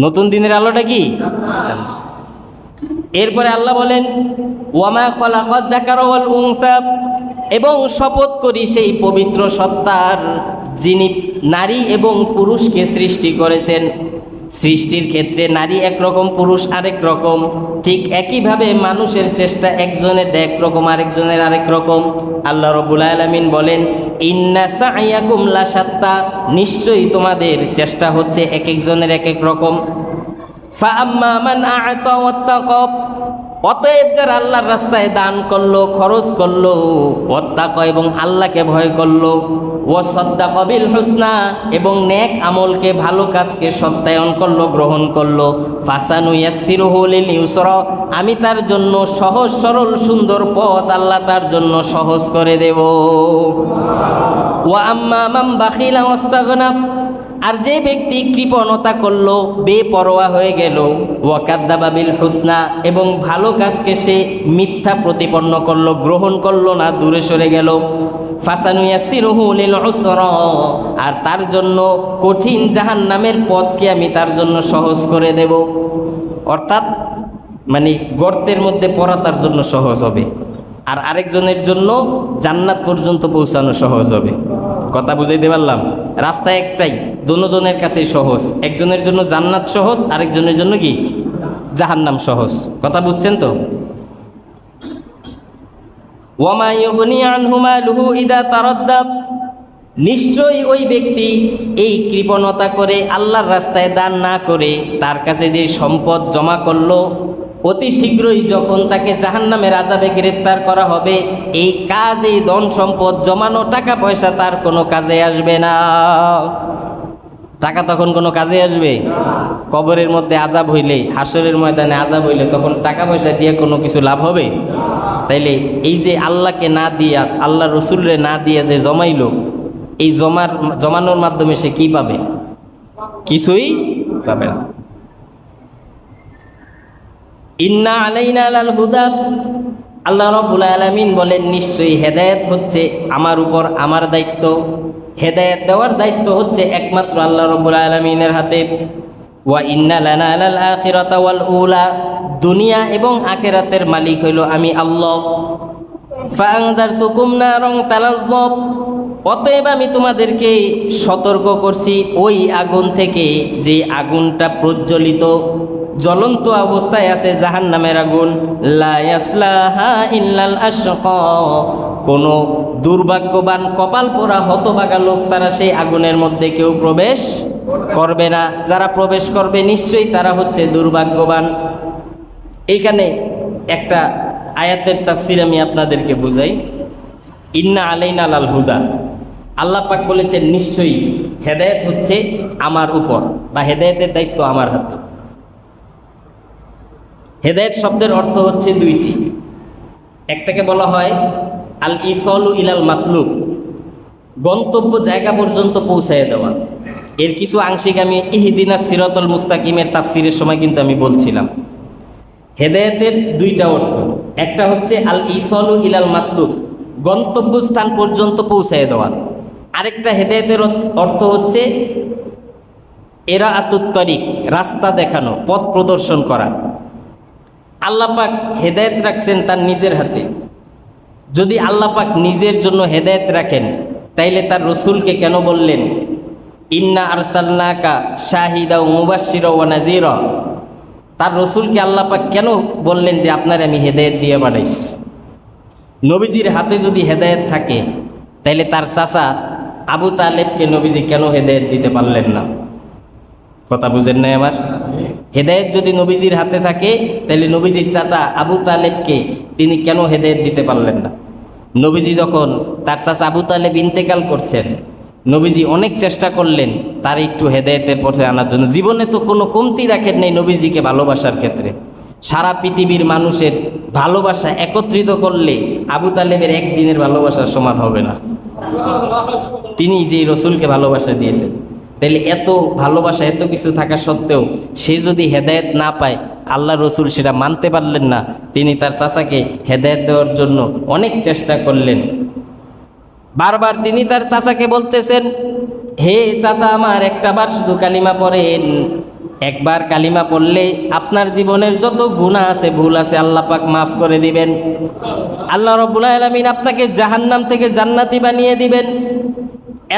নতুন দিনের আলোটা কি? জান্নাত। এরপরে আল্লাহ বলেন ওয়ামা খালাকাদ যাকারা ওয়াল উনসা, এবং শপথ করি সেই পবিত্র সত্তার যিনি নারী এবং পুরুষকে সৃষ্টি করেছেন। সৃষ্টির ক্ষেত্রে নারী একরকম, পুরুষ আরেক রকম। ঠিক একইভাবে মানুষের চেষ্টা একজনের একরকম, আরেকজনের আরেক রকম। আল্লাহ রাব্বুল আলামিন বলেন ইন্না সা'য়াকুম লাশাত্তা, নিশ্চয়ই তোমাদের চেষ্টা হচ্ছে এক একজনের এক এক রকম। ফাআম্মা মান আ'তা ওয়াত্তাকা, অতএব যারা আল্লাহর রাস্তায় দান করলো, খরচ করলো, ওয়াত্তাকা এবং আল্লাহকে ভয় করলো, ওয়াসাদ্দাকা বিল হুসনা এবং নেক আমলকে, ভালো কাজকে সত্যায়ন করলো, গ্রহণ করলো, ফাসানুয়াসসিরুহু লিল ইউসরা, আমি তার জন্য সহজ সরল সুন্দর পথ আল্লাহ তার জন্য সহজ করে দেব। ওয়া আম্মা মান বাখিলা ওয়াস্তাগনা, আর যে ব্যক্তি কৃপণতা করলো, বেপরোয়া হয়ে গেল, ওয়াকাদ্দাবা বিল হুসনা এবং ভালো কাজকে সে মিথ্যা প্রতিপন্ন করলো, গ্রহণ করলো না, দূরে সরে গেল, ফাসানুয়াসসিরুহু লিল উসরা, আর তার জন্য কঠিন জাহান্নামের পথকে আমি তার জন্য সহজ করে দেব। অর্থাৎ মানে গর্তের মধ্যে পড়া তার জন্য সহজ হবে, আর আরেকজনের জন্য জান্নাত পর্যন্ত পৌঁছানো সহজ হবে। কথা বুঝাইতে পারলাম? রাস্তা একটাই, দুজনের কাছেই সহজ। একজনের জন্য জান্নাত সহজ, আরেকজনের জন্য কি? জাহান্নাম সহজ। কথা বুঝছেন তো? ওয়ামা ইউগনি আনহু মালুহু ইযা তারাদ্দা, নিশ্চয়ই ওই ব্যক্তি এই কৃপণতা করে আল্লাহর রাস্তায় দান না করে তার কাছে যে সম্পদ জমা করলো, অতি শীঘ্রই যখন তাকে জাহান্নামের আযাবে গ্রেফতার করা হবে, এই কাজ, এই ধন সম্পদ জমানো টাকা পয়সা তার কোনো কাজে আসবে না। টাকা তখন কোনো কাজে আসবে কবরের মধ্যে আযাব হইলে, হাসরের ময়দানে আযাব হইলে তখন টাকা পয়সা দিয়ে কোনো কিছু লাভ হবে? তাইলে এই যে আল্লাহকে না দিয়া, আল্লাহ রসুলরে না দিয়া যে জমাইলো, এই জমানোর মাধ্যমে সে কি পাবে? কিছুই পাবে না। ইন্না আলাইনা লাল হুদা, আল্লাহ রাব্বুল আলামিন বলেন নিশ্চয়ই হেদায়েত হচ্ছে আমার উপর, আমার দায়িত্ব। হেদায়েত দেওয়ার দায়িত্ব হচ্ছে একমাত্র আল্লাহ রাব্বুল আলামিনের হাতে। ওয়া ইন্না লানা লাল আখিরাতা ওয়াল উলা, দুনিয়া এবং আখিরাতের মালিক হইল আমি আল্লাহ। ফাআনযারতুকুম নারান তালাজ্জাব, অতএব আমি তোমাদেরকে সতর্ক করছি ওই আগুন থেকে, যে আগুনটা প্রজ্বলিত জ্বলন্ত অবস্থায় আছে, জাহান্নামের আগুন। লা ইয়াসলাহা ইল্লাল আশকা, কোনো দুর্ভাগ্যবান কপাল পোড়া হতভাগা লোক ছাড়া সেই আগুনের মধ্যে কেউ প্রবেশ করবে না। যারা প্রবেশ করবে নিশ্চয়ই তারা হচ্ছে দুর্ভাগ্যবান। এইখানে একটা আয়াতের তাফসীর আমি আপনাদেরকে বুঝাই। ইন্না আলাইনা লাল হুদা, আল্লাহ পাক বলেছেন নিশ্চয়ই হেদায়েত হচ্ছে আমার উপর, বা হেদায়েতের দায়িত্ব আমার হাতে। হেদায়েত শব্দের অর্থ হচ্ছে দুইটি। একটাকে বলা হয় আল ইসলু ইলাল মাতলুব, গন্তব্য জায়গা পর্যন্ত পৌঁছায় দেওয়া। এর কিছু আংশিক আমি ইহদিনাস সিরাতাল মুস্তাকিমের তাফসীরের সময় কিন্তু আমি বলছিলাম। হেদায়েতের দুইটা অর্থ, একটা হচ্ছে আল ইসলু ইলাল মাতলুব, গন্তব্যস্থান পর্যন্ত পৌঁছায় দেওয়া। আরেকটা হেদায়েতের অর্থ হচ্ছে ইরাআতুত তরিক, রাস্তা দেখানো, পথ প্রদর্শন করা। আল্লাহ পাক হেদায়েত রাখছেন তার নিজের হাতে। যদি আল্লাহ পাক নিজের জন্য হেদায়েত রাখেন, তাইলে তার রসুলকে কেন বললেন ইন্না আরসালনাকা শাহিদা ওয়া মুবাশশিরা ওয়া নাযীরা? তার রসুলকে আল্লাহ পাক কেন বললেন যে আপনার আমি হেদায়েত দিয়ে পাঠাইছি? নবীজির হাতে যদি হেদায়েত থাকে, তাইলে তার চাচা আবু তালেবকে নবীজি কেন হেদায়েত দিতে পারলেন না? কথা বুঝেন নাই আমার? হেদায়েত যদি নবীজির হাতে থাকে, তাহলে নবীজির চাচা আবু তালেবকে তিনি কেন হেদায়েত দিতে পারলেন না? নবীজি যখন তার চাচা আবু তালেব ইন্তেকাল করছেন, নবীজি অনেক চেষ্টা করলেন তার একটু হেদায়েতের পথে আনার জন্য। জীবনে তো কোনো কমতি রাখেন নাই নবীজিকে ভালোবাসার ক্ষেত্রে। সারা পৃথিবীর মানুষের ভালোবাসা একত্রিত করলে আবু তালেবের একদিনের ভালোবাসার সমান হবে না। তিনি যে রসুলকে ভালোবাসা দিয়েছেন, তাহলে এত ভালোবাসা, এত কিছু থাকা সত্ত্বেও সে যদি হেদায়েত না পায়, আল্লাহ রসুল সেটা মানতে পারলেন না। তিনি তার চাচাকে হেদায়েত দেওয়ার জন্য অনেক চেষ্টা করলেন। বারবার তিনি তার চাচাকে বলতেছেন, হে চাচা আমার, একটা বার শুধু কালিমা পড়েন। একবার কালিমা পড়লে আপনার জীবনের যত গুনাহ আছে, ভুল আছে, আল্লাহ পাক মাফ করে দিবেন। আল্লাহ রাব্বুল আলামিন আপনাকে জাহান্নাম থেকে জান্নাতি বানিয়ে দিবেন।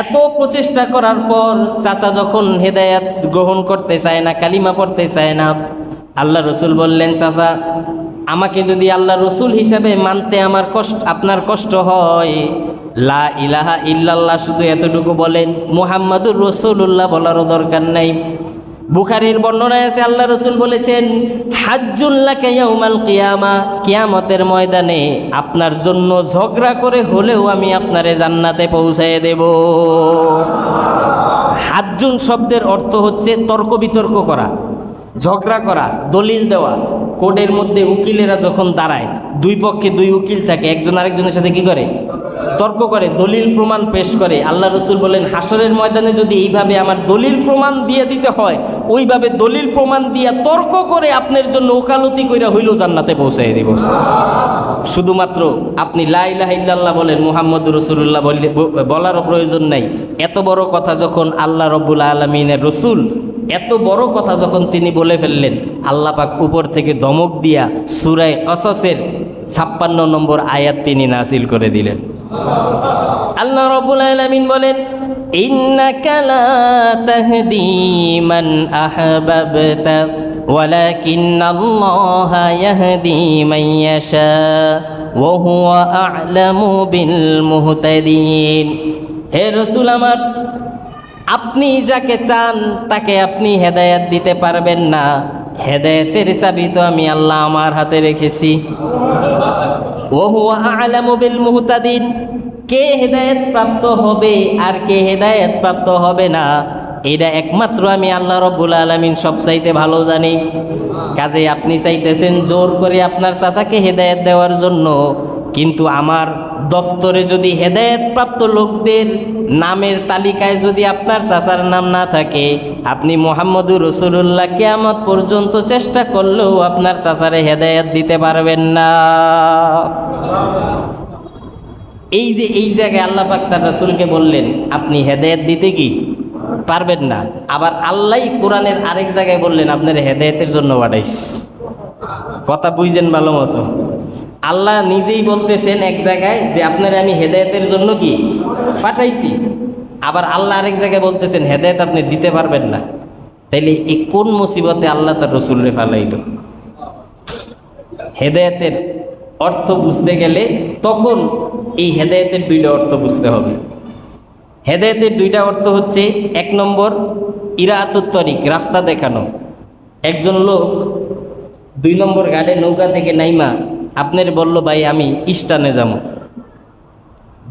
এত প্রচেষ্টা করার পর চাচা যখন হেদায়েত গ্রহণ করতে চায় না, কালিমা পড়তে চায় না, আল্লাহ রসুল বললেন, চাচা আমাকে যদি আল্লাহ রসুল হিসাবে মানতে আপনার কষ্ট হয়, লা ইলাহা ইল্লাল্লাহ শুধু এতটুকু বলেন, মুহাম্মাদুর রাসূলুল্লাহ বলারও দরকার নাই। বুখারীর বর্ণনায় আছে আল্লাহ রসুল বলেছেন, হাজ্জুল লাকা ইয়াউমাল কিয়ামা, কিয়ামতের ময়দানে আপনার জন্য ঝগড়া করে হলেও আমি আপনারে জান্নাতে পৌঁছায় দেব। হাজ্জুন শব্দের অর্থ হচ্ছে তর্ক বিতর্ক করা, ঝগড়া করা, দলিল দেওয়া। কোর্টের মধ্যে উকিলেরা যখন দাঁড়ায়, দুই পক্ষে দুই উকিল থাকে, একজন আরেকজনের সাথে কি করে? তর্ক করে, দলিল প্রমাণ পেশ করে। আল্লাহ রসুল বলেন, হাসরের ময়দানে যদি এইভাবে আমার দলিল প্রমাণ দিয়ে দিতে হয়, ওইভাবে দলিল প্রমাণ দিয়ে তর্ক করে আপনার জন্য ওকালতি কইরা হইলেও জান্নাতে পৌঁছাই দিব। শুধুমাত্র আপনি লা ইলাহা ইল্লাল্লাহ বলেন, মুহাম্মদুর রাসূলুল্লাহ বলারও প্রয়োজন নাই। এত বড় কথা যখন আল্লাহ রাব্বুল আলামিনের রসুল, এত বড় কথা যখন তিনি বলে ফেললেন, আল্লাহ পাক উপর থেকে ধমক দিয়া সূরা কসসের 56 নম্বর আয়াত তিনি নাযিল করে দিলেন। আল্লাহ রাব্বুল আলামিন বলেন, ইন্নাকা লা তাহদি মান আহবাবতা ওয়ালাকিন্নাল্লাহা ইয়াহদি মান ইয়াশা ওয়া হুয়া আ'লামু বিল মুহতাদিন। হে রাসূল আমার, আপনি যাকে চান তাকে আপনি হেদায়েত দিতে পারবেন না। হেদায়েতের চাবি তো আমি আল্লাহ আমার হাতে রেখেছি। ওয়া হুয়া আ'লামু বিল মুহতাদিন, কে হেদায়েত প্রাপ্ত হবে আর কে হেদায়েত প্রাপ্ত হবে না, এটা একমাত্র আমি আল্লাহ রাব্বুল আলামিন সবচাইতে ভালো জানি। কাজে আপনি চাইতেছেন জোর করে আপনার চাচাকে হেদায়েত দেওয়ার জন্য, কিন্তু আমার দফতরে যদি হেদায়েতপ্রাপ্ত লোকদের নামের তালিকায় যদি আপনার চাচার নাম না থাকে, আপনি মুহাম্মদুর রাসূলুল্লাহ কিয়ামত পর্যন্ত চেষ্টা করলেও আপনার চাচারে হেদায়েত দিতে পারবেন না। এই যে এই জায়গায় আল্লাহ পাক তার রাসূলকে বললেন আপনি হেদায়েত দিতে কি পারবেন না। আবার আল্লাহই কোরআনের আরেক জায়গায় বললেন আপনার হেদায়েতের জন্য পাঠাইছি। কথা বুঝছেন ভালো মতো? আল্লাহ নিজেই বলতেছেন এক জায়গায় যে আপনারা আমি হেদায়েতের জন্য কি পাঠাইছি, আবার আল্লাহ আরেক জায়গায় বলতেছেন হেদায়েত আপনি দিতে পারবেন না। তাইলে এই কোন মুসিবতে আল্লাহ তার রসুলরে ফালাইল? হেদায়েতের অর্থ বুঝতে গেলে তখন এই হেদায়েতের দুইটা অর্থ বুঝতে হবে। হেদায়েতের দুইটা অর্থ হচ্ছে, এক নম্বর ইরাআতুত তরিক, রাস্তা দেখানো। একজন লোক 2 নম্বর ঘাটে নৌকা থেকে নাইমা আপনার বলল ভাই আমি স্টানে যাব।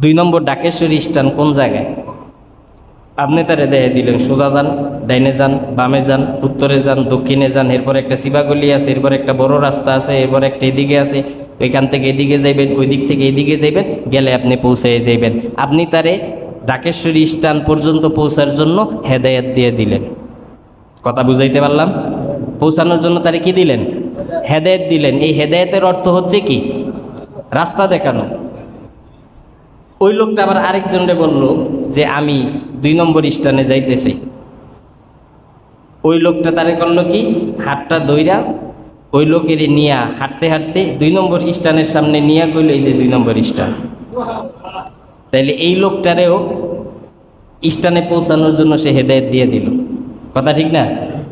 2 নম্বর ডাকেশ্বরী স্টান কোন জায়গায়? আপনি তারে দেয় দিলেন সোজা যান, ডাইনে যান, বামে যান, উত্তরে যান, দক্ষিণে যান, এরপর একটা শিবাগলি আছে, এরপর একটা বড় রাস্তা আছে, এরপর একটা এদিকে আছে, ওইখান থেকে এদিকে যাইবেন, ওই দিক থেকে এদিকে যাইবেন, গেলে আপনি পৌঁছে যাইবেন। আপনি তারে ডাকেশ্বরী স্টান পর্যন্ত পৌঁছার জন্য হেদায়েত দিয়ে দিলেন। কথা বুঝাইতে পারলাম? পৌঁছানোর জন্য তারে কি দিলেন? হেদায়েত দিলেন। এই হেদায়েতের অর্থ হচ্ছে কি? রাস্তা দেখানো। ওই লোকটা আবার আরেকজনরে বলল যে আমি 2 নম্বর স্টানে যাইতেছি। ওই লোকটা তারে করলো কি, হাতটা দইরা ওই লোকের নিয়া হাঁটতে হাঁটতে 2 নম্বর স্টানের সামনে নিয়া কইল এই যে 2 নম্বর স্টান। তাইলে এই লোকটারেও স্টানে পৌঁছানোর জন্য সে হেদায়েত দিয়ে দিল। কথা ঠিক না?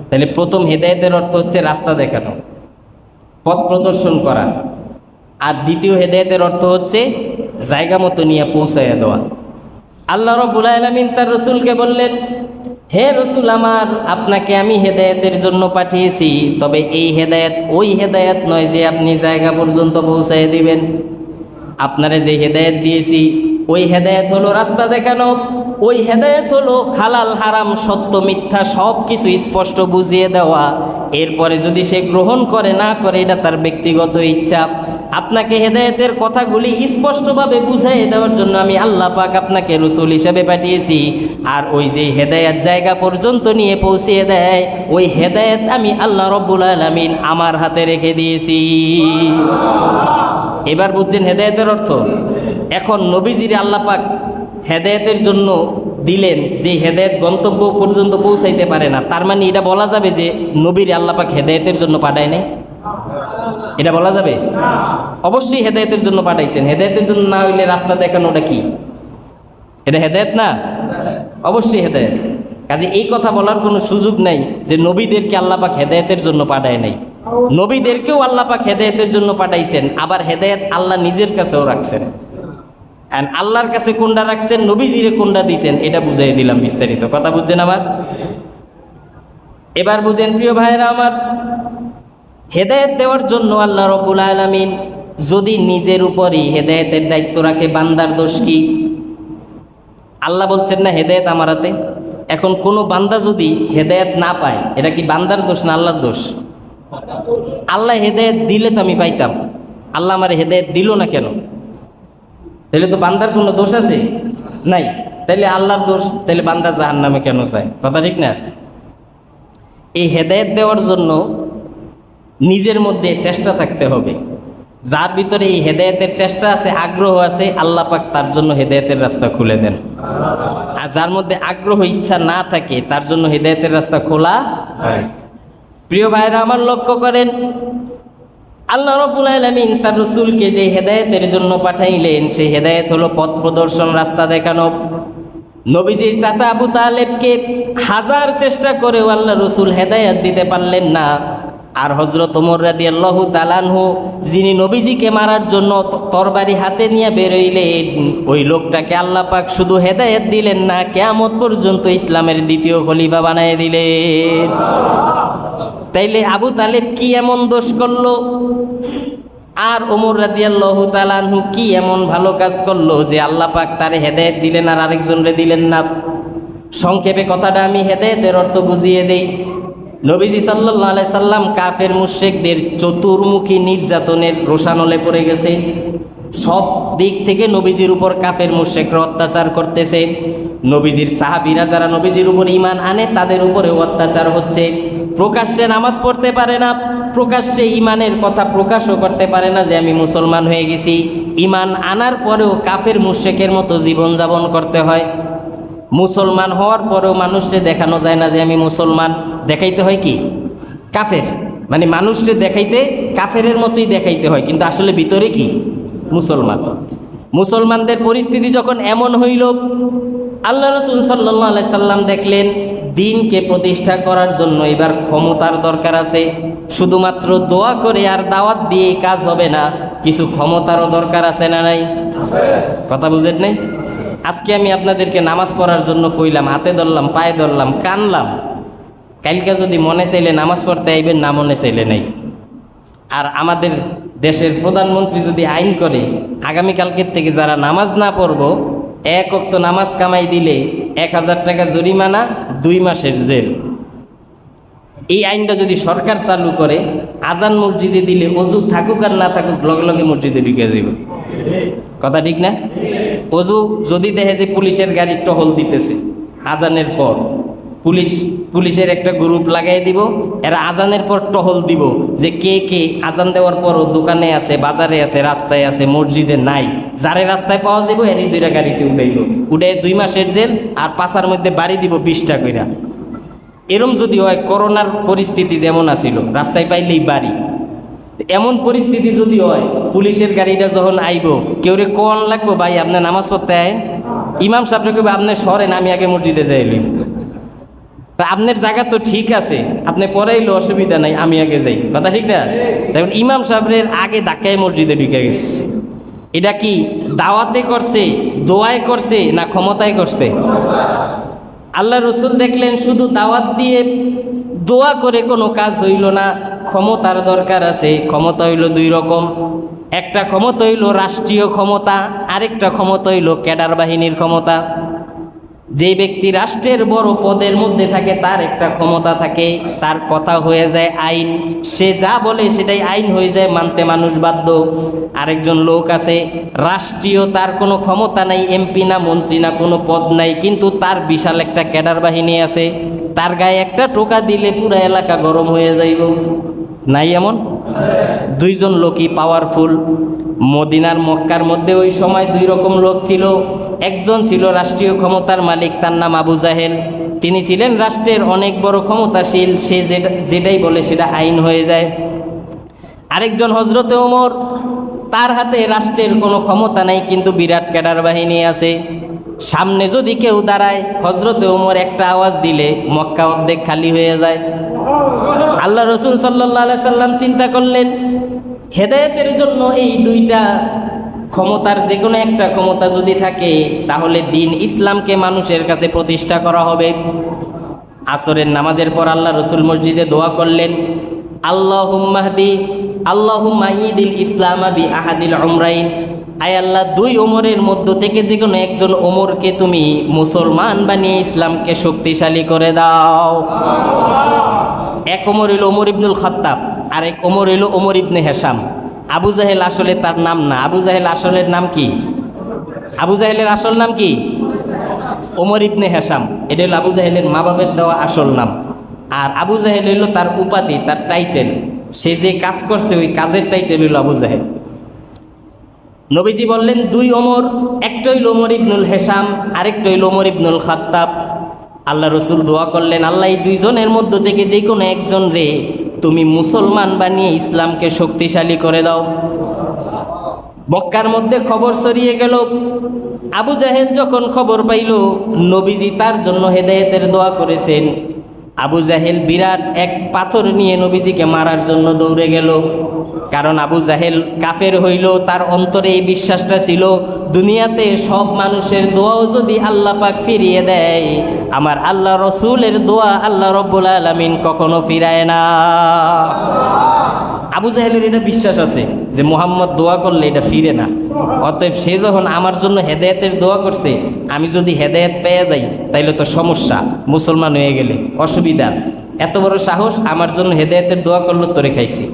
তাহলে প্রথম হেদায়েতের অর্থ হচ্ছে রাস্তা দেখানো, পথ প্রদর্শন করা। আর দ্বিতীয় হেদায়েতের অর্থ হচ্ছে জায়গা মতো নিয়ে পৌঁছাইয়া দেওয়া। আল্লাহ রাব্বুল আলামিন তার রসুলকে বললেন, হে রসুল আমার, আপনাকে আমি হেদায়েতের জন্য পাঠিয়েছি, তবে এই হেদায়েত ওই হেদায়েত নয় যে আপনি জায়গা পর্যন্ত পৌঁছাইয়া দিবেন। আপনারে যে হেদায়েত দিয়েছি ওই হেদায়েত হলো রাস্তা দেখানো, ওই হেদায়েত হলো হালাল হারাম সত্য মিথ্যা সব কিছু স্পষ্ট বুঝিয়ে দেওয়া। এরপরে যদি সে গ্রহণ করে না করে এটা তার ব্যক্তিগত ইচ্ছা। আপনাকে হেদায়েতের কথাগুলি স্পষ্টভাবে বুঝিয়ে দেওয়ার জন্য আমি আল্লাহ পাক আপনাকে রসুল হিসেবে পাঠিয়েছি। আর ওই যে হেদায়েত জায়গা পর্যন্ত নিয়ে পৌঁছিয়ে দেয়, ওই হেদায়েত আমি আল্লাহ রাব্বুল আলামিন আমার হাতে রেখে দিয়েছি। এবার বুঝছেন হেদায়েতের অর্থ? এখন নবীজিরে আল্লাহ পাক হেদায়েতের জন্য দিলেন, যে হেদায়েত গন্তব্য পর্যন্ত পৌঁছাইতে পারে না, তার মানে এটা বলা যাবে যে নবীরে আল্লাহ পাক হেদায়েতের জন্য পাঠায় নাই? এটা বলা যাবে? অবশ্যই হেদায়েতের জন্য পাঠাইছেন। হেদায়েতের জন্য না হইলে রাস্তা দেখানোটা কি? এটা হেদায়েত না? অবশ্যই হেদায়েত। কাজে এই কথা বলার কোনো সুযোগ নাই যে নবীদেরকে আল্লাহ পাক হেদায়েতের জন্য পাঠায় নাই। নবীদেরকেও আল্লাহ পাক হেদায়েতের জন্য পাঠাইছেন, আবার হেদায়েত আল্লাহ নিজের কাছেও রাখছেন। আর আল্লাহর কাছে কোনটা রাখছেন, নবীজিরে কোনটা দিয়েছেন, এটা বুঝাই দিলাম বিস্তারিত। কথা বুঝছেন আমার? এবার বুঝেন প্রিয় ভাইয়েরা আমার, হেদায়েত দেওয়ার জন্য আল্লাহ রাব্বুল আলামিন যদি নিজের উপরই হেদায়েতের দায়িত্ব রাখে, বান্দার দোষ কি? আল্লাহ বলছেন না হেদায়েত আমার হাতে। এখন কোনো বান্দা যদি হেদায়েত না পায়, এটা কি বান্দার দোষ না আল্লাহর দোষ? আল্লাহ হেদায়েত দিলে তো আমি পাইতাম, আল্লাহ আমার হেদায়েত দিল না কেন? তাহলে তো বান্দার কোনো দোষ আছে? নাই। তাহলে আল্লাহর দোষ, তাহলে বান্দা জাহান্নামে কেন যায়? কথা ঠিক না? এই হেদায়েত দেওয়ার জন্য নিজের মধ্যে চেষ্টা থাকতে হবে। যার ভিতরে এই হেদায়েতের চেষ্টা আছে, আগ্রহ আছে, আল্লাহ পাক তার জন্য হেদায়েতের রাস্তা খুলে দেন। আর যার মধ্যে আগ্রহ ইচ্ছা না থাকে তার জন্য হেদায়েতের রাস্তা খোলা হয়। প্রিয় ভাইরা আমার, লক্ষ্য করেন আল্লাহ রাব্বুল আলামিন তার রসুলকে যে হেদায়েতের জন্য পাঠাইলেন, সেই হেদায়েত হলো পথ প্রদর্শন, রাস্তা দেখানো। নবীজির চাচা আবু তালেবকে হাজার চেষ্টা করেও আল্লাহ রসুল হেদায়েত দিতে পারলেন না। আর হযরত ওমর রাদিয়াল্লাহু তাআলা আনহু, যিনি নবীজিকে মারার জন্য তরবারি হাতে নিয়ে বেরোইলেন, ওই লোকটাকে আল্লাহ পাক শুধু হেদায়েত দিলেন না, কিয়ামত পর্যন্ত ইসলামের দ্বিতীয় খলিফা বানায় দিলেন। তাইলে আবু তালেব কি এমন দোষ করলো, আর ওমর রাদিয়াল্লাহু তাআলা আনহু কি এমন ভালো কাজ করলো যে আল্লাহ পাক তারে হেদায়েত দিলেন আর আরেকজনরে দিলেন না? সংক্ষেপে কথাটা আমি হেদায়েতের অর্থ বুঝিয়ে দেই। নবীজি সাল্লাল্লাহু আলাইহি সাল্লাম কাফের মুশরিকদের চতুর্মুখী নির্যাতনের রোষানলে পড়ে গেছে। সব দিক থেকে নবীজির উপর কাফের মুশরিকরা অত্যাচার করতেছে। নবীজির সাহাবীরা যারা নবীজির উপর ঈমান আনে তাদের উপরেও অত্যাচার হচ্ছে। প্রকাশ্যে নামাজ পড়তে পারে না, প্রকাশ্যে ঈমানের কথা প্রকাশও করতে পারে না যে আমি মুসলমান হয়ে গেছি। ঈমান আনার পরেও কাফের মুশরিকের মতো জীবনযাপন করতে হয়। মুসলমান হওয়ার পরেও মানুষকে দেখানো যায় না যে আমি মুসলমান, দেখাইতে হয় কি কাফের, মানে মানুষকে দেখাইতে কাফেরের মতোই দেখাইতে হয়, কিন্তু আসলে ভিতরে কি মুসলমান। মুসলমানদের পরিস্থিতি যখন এমন হইল, আল্লাহ রাসূল সাল্লাল্লাহু আলাইহি সাল্লাম দেখলেন দ্বীনকে প্রতিষ্ঠা করার জন্য এবার ক্ষমতার দরকার আছে। শুধুমাত্র দোয়া করে আর দাওয়াত দিয়ে কাজ হবে না, কিছু ক্ষমতারও দরকার আছে না নাই? কথা বুঝেন নাই? আজকে আমি আপনাদেরকে নামাজ পড়ার জন্য কইলাম, হাতে ধরলাম, পায়ে ধরলাম, কানলাম। কালকে যদি মনে চাইলে নামাজ পড়তে আইবেন, না মনে চাইলে নাই। আর আমাদের দেশের প্রধানমন্ত্রী যদি আইন করে আগামীকালকের থেকে যারা নামাজ না পড়ব, এক ওয়াক্ত নামাজ কামাই দিলে 1000 টাকা জরিমানা, 2 মাসের জেল। এই আইনটা যদি সরকার চালু করে, আজান মসজিদে দিলে অজু থাকুক আর না থাকুক লগে লগে মসজিদে ঢুকে যাব। কথা ঠিক না? অজু যদি দেখে যে পুলিশের গাড়ি টহল দিতেছে আজানের পর, পুলিশের একটা গ্রুপ লাগাই দিব, এরা আজানের পর টহল দিব যে কে কে আজান দেওয়ার পরও দোকানে আছে, বাজারে আছে, রাস্তায় আছে, মসজিদে নাই। যারে রাস্তায় পাওয়া যাব এরই 2টা গাড়িতে উঠাইব, উঠে 2 মাসের জেল আর পাশার মধ্যে বাড়ি দিব 20টা কইরা। এরম যদি হয়, করোনার পরিস্থিতি যেমন আছিল, রাস্তায় পাইলেই বাড়ি, এমন পরিস্থিতি যদি হয়, পুলিশের গাড়িটা যখন আইব, কেউ রে কোন লাগবো ভাই আপনি নামাজ পড়তে আইন, ইমাম সাহেবকে কইবে আপনি সরেন, আমি আগে মসজিদে যাইলি। তা আপনার জায়গা তো ঠিক আছে, আপনি পড়াইলে অসুবিধা নাই, আমি আগে যাই। কথা ঠিক না? দেখুন ইমাম সাহেবের আগে ধাক্কায় মসজিদে ঢুকে গেছে। এটা কি দাওয়াতে করছে, দোয়ায় করছে, না ক্ষমতায় করছে? আল্লাহ রসুল দেখলেন শুধু দাওয়াত দিয়ে দোয়া করে কোনো কাজ হইল না, ক্ষমতার দরকার আছে। ক্ষমতা হইল 2 রকম। একটা ক্ষমতা হইল রাষ্ট্রীয় ক্ষমতা, আরেকটা ক্ষমতা হইল ক্যাডার বাহিনীর ক্ষমতা। যে ব্যক্তি রাষ্ট্রের বড় পদের মধ্যে থাকে তার একটা ক্ষমতা থাকে, তার কথা হয়ে যায় আইন, সে যা বলে সেটাই আইন হয়ে যায়, মানতে মানুষ বাধ্য। আরেকজন লোক আছে রাষ্ট্রীয়, তার কোনো ক্ষমতা নাই, এমপি না, মন্ত্রী না, কোনো পদ নাই, কিন্তু তার বিশাল একটা ক্যাডার বাহিনী আছে, তার গায়ে একটা টোকা দিলে পুরো এলাকা গরম হয়ে যাইব। নাই এমন? 2 জন লোকই পাওয়ারফুল। মদিনার মক্কার মধ্যে ওই সময় 2 রকম লোক ছিল। একজন ছিল রাষ্ট্রীয় ক্ষমতার মালিক, তার নাম আবু জাহেল। তিনি ছিলেন রাষ্ট্রের অনেক বড় ক্ষমতাশীল, সে যেটাই বলে সেটা আইন হয়ে যায়। আরেকজন হজরতে ওমর, তার হাতে রাষ্ট্রের কোনো ক্ষমতা নাই, কিন্তু বিরাট ক্যাডার বাহিনী আছে। সামনে যদি কেউ দাঁড়ায়, হজরতে ওমর একটা আওয়াজ দিলে মক্কা অর্ধেক খালি হয়ে যায়। আল্লাহ রসুল সাল্লাল্লাহু আলাইহি সাল্লাম চিন্তা করলেন, হেদায়েতের জন্য এই 2টা ক্ষমতার যে কোনো একটা ক্ষমতা যদি থাকে, তাহলে দ্বীন ইসলামকে মানুষের কাছে প্রতিষ্ঠা করা হবে। আসরের নামাজের পর আল্লাহ রসুল মসজিদে দোয়া করলেন, আল্লাহুম্মাহদি আল্লাহুম্মা ঈদিল ইসলামা বি আহাদিল উমরাইন। আয় আল্লাহ, 2 ওমরের মধ্য থেকে যে কোনো একজন ওমরকে তুমি মুসলমান বানিয়ে ইসলামকে শক্তিশালী করে দাও। এক ওমর হইল ওমর ইবনুল খাত্তাব, আরেক ওমর হইল ওমর ইবনে হেশাম। আবু জাহেল আসলে তার নাম না। আবু জাহেল আসলের নাম কি? আবু জাহেলের আসল নাম কি? ওমর ইবনে হেশাম। এটা হলো আবু জাহেলের মা বাবার দেওয়া আসল নাম। আর আবু জাহেল হইল তার উপাধি, তার টাইটেল। সে যে কাজ করছে ওই কাজের টাইটেল হইল আবু জাহেল। নবীজি বললেন 2 ওমর, একটা হইল ওমর ইবনুল হেশাম, আরেকটা হইল ওমর ইবনুল খাত্তাব। আল্লাহ রসুল দোয়া করলেন, আল্লাহ এই 2 জনের মধ্য থেকে যে কোনো একজন রে তুমি মুসলমান বানিয়ে ইসলামকে শক্তিশালী করে দাও। মক্কার মধ্যে খবর ছড়িয়ে গেল। আবু জাহেল যখন খবর পাইল নবীজি তার জন্য হেদায়েতের দোয়া করেছেন, আবু জাহেল বিরাট এক পাথর নিয়ে নবীজিকে মারার জন্য দৌড়ে গেল। কারণ আবু জাহেল কাফের হইল, তার অন্তরে এই বিশ্বাসটা ছিল দুনিয়াতে সব মানুষের দোয়াও যদি আল্লাহ পাক ফিরিয়ে দেয়, আমার আল্লাহ রসুলের দোয়া আল্লাহ রব্বুল আলামিন কখনো ফিরায় না। আবু জাহেলের এটা বিশ্বাস আছে যে মুহাম্মদ দোয়া করলে এটা ফিরে না, অতএব সে যখন আমার জন্য হেদায়েতের দোয়া করছে, আমি যদি হেদায়েত পেয়ে যাই তাইলে তো সমস্যা, মুসলমান হয়ে গেলে অসুবিধা। এত বড় সাহস, আমার জন্য হেদায়েতের দোয়া করলো, তোরে খাইছি।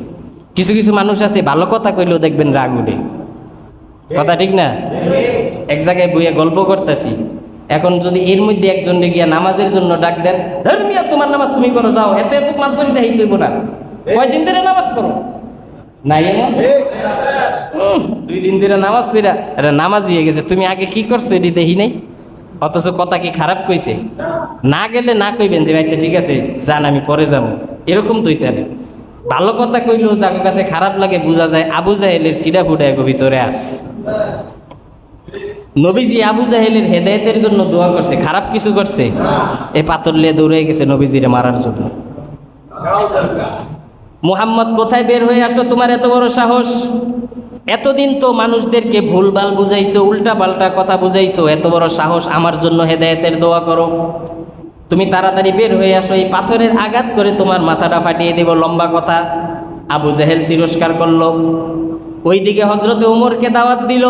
কিছু কিছু মানুষ আছে ভালো কথা কইলেও দেখবেন রাগ উঠে, কথা ঠিক না? এক জায়গায় বইয়ে গল্প করতেছি, এখন যদি এর মধ্যে একজনকে গিয়া নামাজের জন্য ডাক দেন, ধর্মিয়া তোমার নামাজ তুমি করো, যাও, এত এত মাত করি দেখাই তুইব না, কয়দিন ধরে নামাজ করো নাই? এমন 2 দিন ধরে নামাজ পড়া এটা নামাজ হয়ে গেছে, তুমি আগে কি করছো এটি দেখি নাই, অথচ কথা কি খারাপ কইছে? না গেলে না কইবেন যে আচ্ছা ঠিক আছে যান আমি পরে যাব, এরকম তুই তারে ভালো কথা কইলেও যার কাছে খারাপ লাগে, বোঝা যায় আবু জাহেলের সিডা ফুটা এক ভিতরে আস। নবীজি আবু জাহেলের হেদায়েতের জন্য দোয়া করছে, খারাপ কিছু করছে? এই পাথর লিয়ে দৌড়ে গেছে নবীজিরে মারার জন্য। মুহাম্মদ কোথায় বের হয়ে আসলো তোমার এত বড় সাহস? এতদিন তো মানুষদেরকে ভুলভাল বুঝাইছো, উল্টা পাল্টা কথা বুঝাইছো, এত বড় সাহস আমার জন্য হেদায়েতের দোয়া করো? তুমি তাড়াতাড়ি বের হয়ে আসো, এই পাথরের আঘাত করে তোমার মাথাটা ফাটিয়ে দেব। লম্বা কথা। আবু জাহেল তিরস্কার করলো। ওইদিকে হজরত ওমরকে দাওয়াত দিল,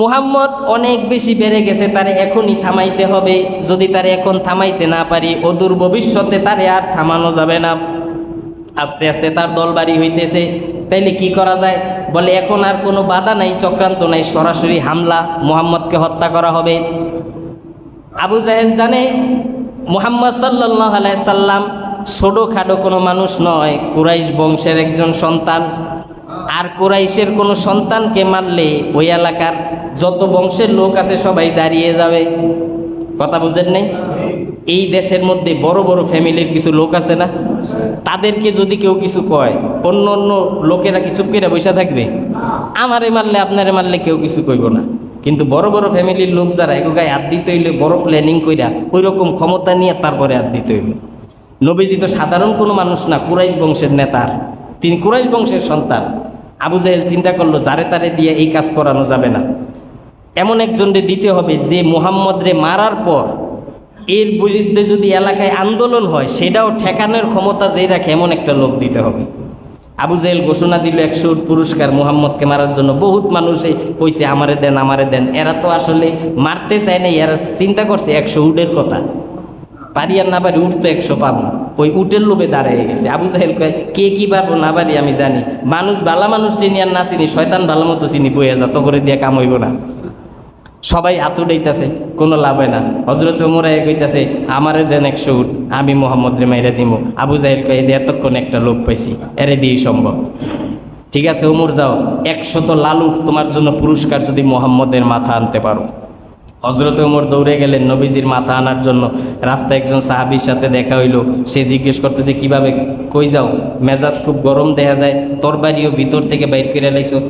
মুহাম্মদ অনেক বেশি বেড়ে গেছে, তারে এখনই থামাইতে হবে, যদি তারে এখন থামাইতে না পারি অদূর ভবিষ্যতে তারে আর থামানো যাবে না। আস্তে আস্তে তার দলবাড়ি হইতেছে, তাইলে কি করা যায়? বলে এখন আর কোনো বাধা নাই, চক্রান্ত নাই, সরাসরি হামলা, মুহাম্মদকে হত্যা করা হবে। আবু জাহেল জানে মুহাম্মদ সাল্লাল্লাহু আলাইহি সাল্লাম ছোটোখাটো কোনো মানুষ নয়, কুরাইশ বংশের একজন সন্তান। আর কুরাইশের কোনো সন্তানকে মারলে ওই এলাকার যত বংশের লোক আছে সবাই দাঁড়িয়ে যাবে। কথা বুঝেন নাই? এই দেশের মধ্যে বড় বড় ফ্যামিলির কিছু লোক আছে না, তাদেরকে যদি কেউ কিছু কয়, অন্য অন্য লোকেরা কি চুপ করে বসে থাকবে? আমারে মারলে আপনারে মারলে কেউ কিছু কইব না। কিন্তু বড় বড় ফ্যামিলির লোক যারা, এগো গায়ে হাত দিতে হইলে বড় প্ল্যানিং কইরা ওই রকম ক্ষমতা নিয়ে তারপরে হাত দিতে হইবে। নবীজি তো সাধারণ কোনো মানুষ না, কুরাইশ বংশের নেতার, তিনি কুরাইশ বংশের সন্তান। আবু জাহেল চিন্তা করলো যারে তারে দিয়ে এই কাজ করানো যাবে না, এমন একজনকে দিতে হবে যে মুহাম্মদরে মারার পর এর বিরুদ্ধে যদি এলাকায় আন্দোলন হয় সেটাও ঠেকানোর ক্ষমতা যে রাখে, এমন একটা লোক দিতে হবে। আবু জাহেল ঘোষণা দিল 100 উট পুরস্কার মুহাম্মদকে মারার জন্য। বহুত মানুষে কইছে আমারে দেন আমারে দেন, এরা তো আসলে মারতে চায় না, এরা চিন্তা করছে 100 উটের কথা, পারি আর না পারি উঠ তো 100 পাবো, ওই উটের লোভে দাঁড়িয়ে গেছে। আবু জাহেল কয় কে কি পারবো না পারি আমি জানি, মানুষ ভালো মানুষ চিনি আর না চিনি, শয়তান ভালো মতো চিনি, বইয়া যা তো করে দিয়ে কাম হইব না। সবাই হাত উঠাইতেছে, কোনো লাভ হয় না। হজরত ওমর কইতাছে আমারে দেন 100 উট, আমি মুহাম্মদরে মাইরা দিব। আবু জাহেল কয় যে এতক্ষণ একটা লোক পাইছি, এরে দিয়েই সম্ভব। ঠিক আছে ওমর যাও, 100 লাল উট তোমার জন্য পুরস্কার যদি মুহাম্মদের মাথা আনতে পারো। হজরত ওমর দৌড়ে গেলেন নবীজির মাথা আনার জন্য। রাস্তায় একজন সাহাবীর সাথে দেখা হইল, সে জিজ্ঞেস করতেছে কিভাবে, কই যাও? মেজাজ খুব গরম দেখা যায়, তরবারিও ভিতর থেকে বাইর করে লাইছো।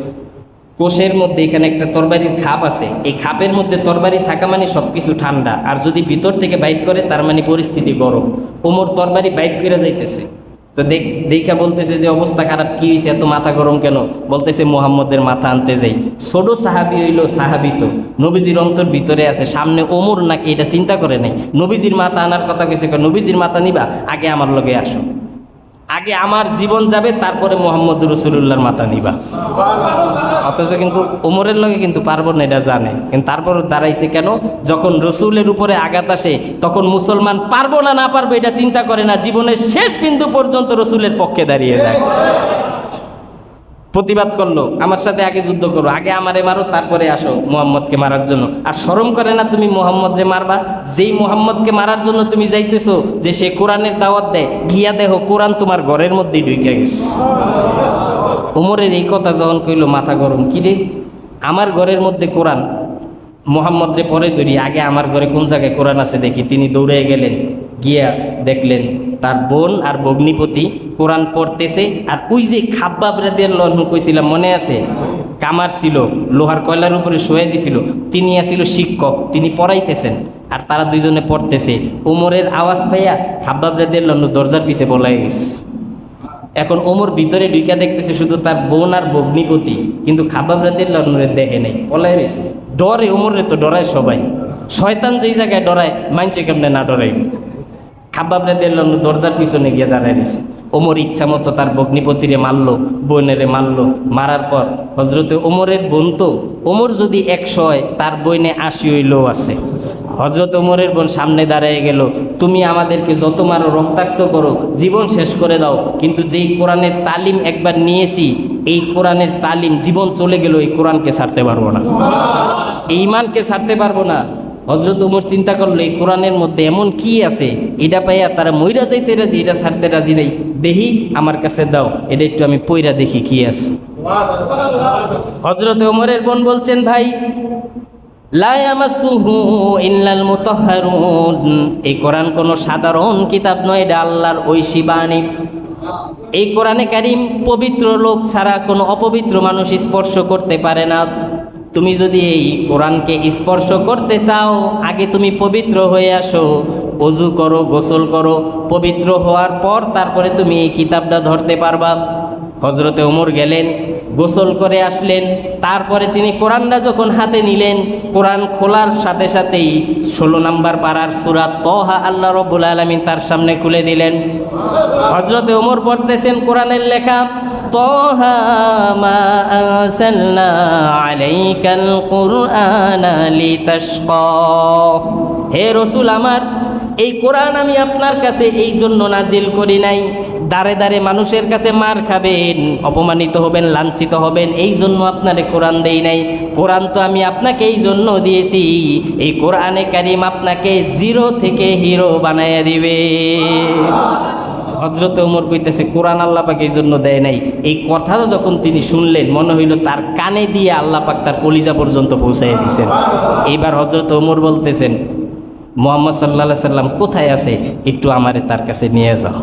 কোষের মধ্যে এখানে একটা তরবারির খাপ আছে, এই খাপের মধ্যে তরবারি থাকা মানে সব কিছু ঠান্ডা, আর যদি ভিতর থেকে বাইর করে তার মানে পরিস্থিতি গরম। ওমর তরবারি বাইর করে যাইতেছে, তো দেখা বলতেছে যে অবস্থা খারাপ, কি হয়েছে, এত মাথা গরম কেন? বলতেছে মুহাম্মদের মাথা আনতে যাই। ছোট সাহাবি হইল সাহাবি, তো নবীজির অন্তর ভিতরে আছে, সামনে ওমর নাকি এটা চিন্তা করে নাই। নবীজির মাথা আনার কথা কইছে, নবীজির মাথা নিবা, আগে আমার লগে আসো, আগে আমার জীবন যাবে, তারপরে মুহাম্মদ রাসূলুল্লাহর মাথা নিবা। অথচ কিন্তু ওমরের লগে কিন্তু পারবো না, এটা জানে, কিন্তু তারপরও দাঁড়াইছে কেন? যখন রসুলের উপরে আঘাত আসে তখন মুসলমান পারবো না না পারবো এটা চিন্তা করে না, জীবনের শেষ বিন্দু পর্যন্ত রসুলের পক্ষে দাঁড়িয়ে যায়। প্রতিবাদ করলো, আমার সাথে আগে যুদ্ধ করো, আগে আমারে মারো, তারপরে আসো মুহাম্মদকে মারার জন্য। আর শরম করে না তুমি মুহাম্মদরে মারবা? যেই মুহাম্মদকে মারার জন্য তুমি যাইতেছো, যে সে কোরআনের দাওয়াত দেয়, গিয়া দেখো কোরআন তোমার ঘরের মধ্যেই ঢুকে গেছে। ওমরের এই কথা যখন কইল মাথা গরম, কিরে আমার ঘরের মধ্যে কোরআন, মুহাম্মদরে পরে ধরি, আগে আমার ঘরে কোন জায়গায় কোরআন আছে দেখি। তিনি দৌড়ে গেলেন, গিয়া দেখলেন তার বোন আর ভগ্নিপতি কোরআন পড়তেছে। আর ওই যে খাব্বাব রাদিয়াল্লাহু আনহু কইছিলাম মনে আছে, কামার ছিল, লোহার কয়লার উপরে শুয়ে দিছিল, তিনি আসিল শিক্ষক, তিনি পড়াইতেছেন আর তারা দুইজনে পড়তেছে। ওমরের আওয়াজ পাইয়া খাব্বাব রাদিয়াল্লাহু আনহু দরজার পিছে বলাই গেছে। এখন ওমর ভিতরে ঢুকা দেখতেছে শুধু তার বোন আর ভগ্নিপতি, কিন্তু খাব্বাব রাদিয়াল্লাহু আনহু দেখে নেই, পলায় রয়েছে। ডরে ওমরে তো ডরায় সবাই, শয়তান যেই জায়গায় ডরায় মানুষে কেমনে না ডরাই। খাব্বাব রাদিয়াল্লাহু আনহু দরজার পিছনে গিয়ে দাঁড়ায় রয়েছে। ওমর ইচ্ছা মতো তার ভগ্নিপতিরে মারলো, বোনেরে মারলো। মারার পর হজরতে ওমরের বোন তো, ওমর যদি 100 হয় তার বইনে 80 হইলেও আছে। হজরত ওমরের বোন সামনে দাঁড়িয়ে গেল, তুমি আমাদেরকে যত মারো, রক্তাক্ত করো, জীবন শেষ করে দাও, কিন্তু যেই কোরআনের তালিম একবার নিয়েছি, এই কোরআনের তালিম জীবন চলে গেল, এই কোরআনকে ছাড়তে পারবো না, এই ইমানকে ছাড়তে পারবো না। হজরত ওমর চিন্তা করলো এই কোরআনের মধ্যে এমন কি আছে, এটা পাইয়া তারা মইরা যাইতে রাজি, এটা ছাড়তে রাজি নেই। দেখি আমার কাছে দাও, এটা একটু আমি পইরা দেখি কি আছে। হজরত ওমরের বোন বলছেন, ভাই লা ইয়ামাসসুহু ইল্লাল মুতাহহারুন, এই কোরআন কোনো সাধারণ কিতাব নয়, এটা আল্লাহর ঐশী বাণী। এই কোরআনে কারিম পবিত্র লোক ছাড়া কোনো অপবিত্র মানুষ স্পর্শ করতে পারে না। তুমি যদি এই কোরআনকে স্পর্শ করতে চাও, আগে তুমি পবিত্র হয়ে আসো, ওযু করো, গোসল করো, পবিত্র হওয়ার পর তারপরে তুমি এই কিতাবটা ধরতে পারবা। হজরতে ওমর গেলেন, গোসল করে আসলেন, তারপরে তিনি কোরআনটা যখন হাতে নিলেন, কোরআন খোলার সাথে সাথেই 16 নম্বর পারার সূরা তহা আল্লাহ রাব্বুল আলামিন তার সামনে খুলে দিলেন। হজরতে ওমর পড়তেছেন কোরআনের লেখা, তহা মা আনসালনা আলাইকাল কুরআনা লিতাশকা, হে রাসূল আমার, এই কোরআন আমি আপনার কাছে এই জন্য নাজিল করি নাই, দাঁড়ে দাঁড়ে মানুষের কাছে মার খাবেন, অপমানিত হবেন, লাঞ্ছিত হবেন, এই জন্য আপনারে কোরআন দেই নাই। কোরআন তো আমি আপনাকে এই জন্য দিয়েছি, এই কোরআনে কারিম আপনাকে 0 থেকে হিরো বানাইয়া দিবে। হযরত ওমর কইতেছে কোরআন আল্লাহ পাক এই জন্য দেয় নাই। এই কথা যখন তিনি শুনলেন, মনে হইল তার কানে দিয়ে আল্লাহ পাক তার কলিজা পর্যন্ত পৌঁছাইয়া দিয়েছেন। এইবার হযরত ওমর বলতেছেন, মুহাম্মদ সাল্লাল্লাহু আলাইহি সাল্লাম কোথায় আছে, একটু আমারে তার কাছে নিয়ে যাও।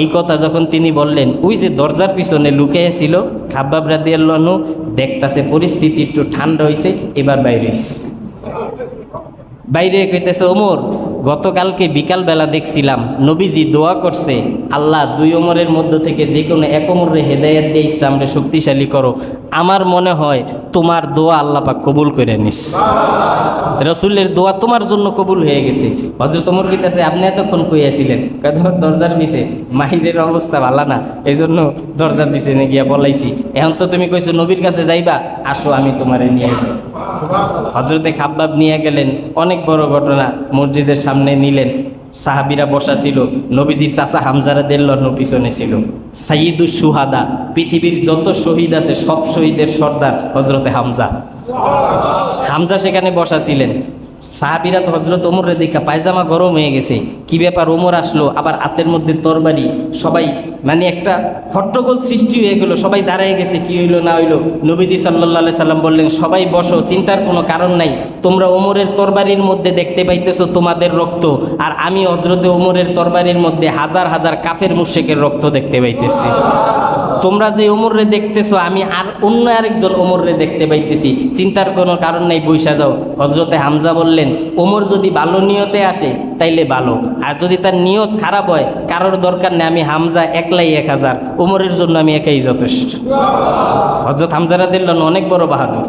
এই কথা যখন তিনি বললেন, ওই যে দরজার পিছনে লুকিয়ে ছিল খাব্বাব রাদিয়াল্লাহু আনহু, দেখতাছে পরিস্থিতি একটু ঠান্ডা হয়েছে, এবার বাইরে এসে বাইরে কইতেছে, ওমর গতকালকে বিকালবেলা দেখছিলাম নবীজি দোয়া করছে, আল্লাহ 2 ওমরের মধ্য থেকে যে কোনো এক ওমরে হেদায়েত দিয়ে ইসলামরে শক্তিশালী করো। আমার মনে হয় তোমার দোয়া আল্লাহ পাক কবুল করে নিস, রসুলের দোয়া তোমার জন্য কবুল হয়ে গেছে। হযরত ওমর কইতেছে, আপনি এতক্ষণ কইয়াছিলেন? দরজার পিছে, মাহিরের অবস্থা ভালো না, এই জন্য দরজার পিছনে গিয়া বলাইছি। এখন তো তুমি কইছো নবীর কাছে যাইবা, আসো আমি তোমারে নিয়ে যাই। হযরতে খাব্বাব নিয়ে গেলেন, অনেক বড় ঘটনা, মসজিদের সামনে নিলেন, সাহাবীরা বসা ছিল, নবীজির চাচা হামজা রাদিয়াল্লাহু আনহু পিছনে ছিল। সাইয়্যিদুশ শুহাদা, পৃথিবীর যত শহীদ আছে সব শহীদের সর্দার হযরতে হামজা। হামজা সেখানে বসা ছিলেন। সাহাবীরা তো হযরত ওমরের দেখা পায়জামা গরম হয়ে গেছে, কি ব্যাপার, ওমর আসলো, আবার হাতের মধ্যে তরবারি, সবাই মানে একটা হট্টগোল সৃষ্টি হয়ে গেল, সবাই দাঁড়ায় গেছে, কি হইলো না হইলো। নবীজি সাল্লাল্লাহু আলাইহি সাল্লাম বললেন, সবাই বসো, চিন্তার কোনো কারণ নাই, তোমরা ওমরের তরবারির মধ্যে দেখতে পাইতেছো তোমাদের রক্ত, আর আমি হযরতে ওমরের তরবারির মধ্যে হাজার হাজার কাফের মুশরিকের রক্ত দেখতে পাইতেছি। তোমরা যে ওমরে দেখতেছো, আমি আর অন্য আরেকজন ওমরে দেখতে পাইতেছি, চিন্তার কোনো কারণ নাই, বইসা যাও। হযরতে হামজা বললেন, ওমর যদি ভালো নিয়তে আসে তাইলে ভালো, আর যদি তার নিয়ত খারাপ হয়, কারোর দরকার নেই, আমি হামজা একলাই 1000, ওমরের জন্য আমি একাই যথেষ্ট। হযরত হামজা রাদিয়াল্লাহু আনহু অনেক বড় বাহাদুর,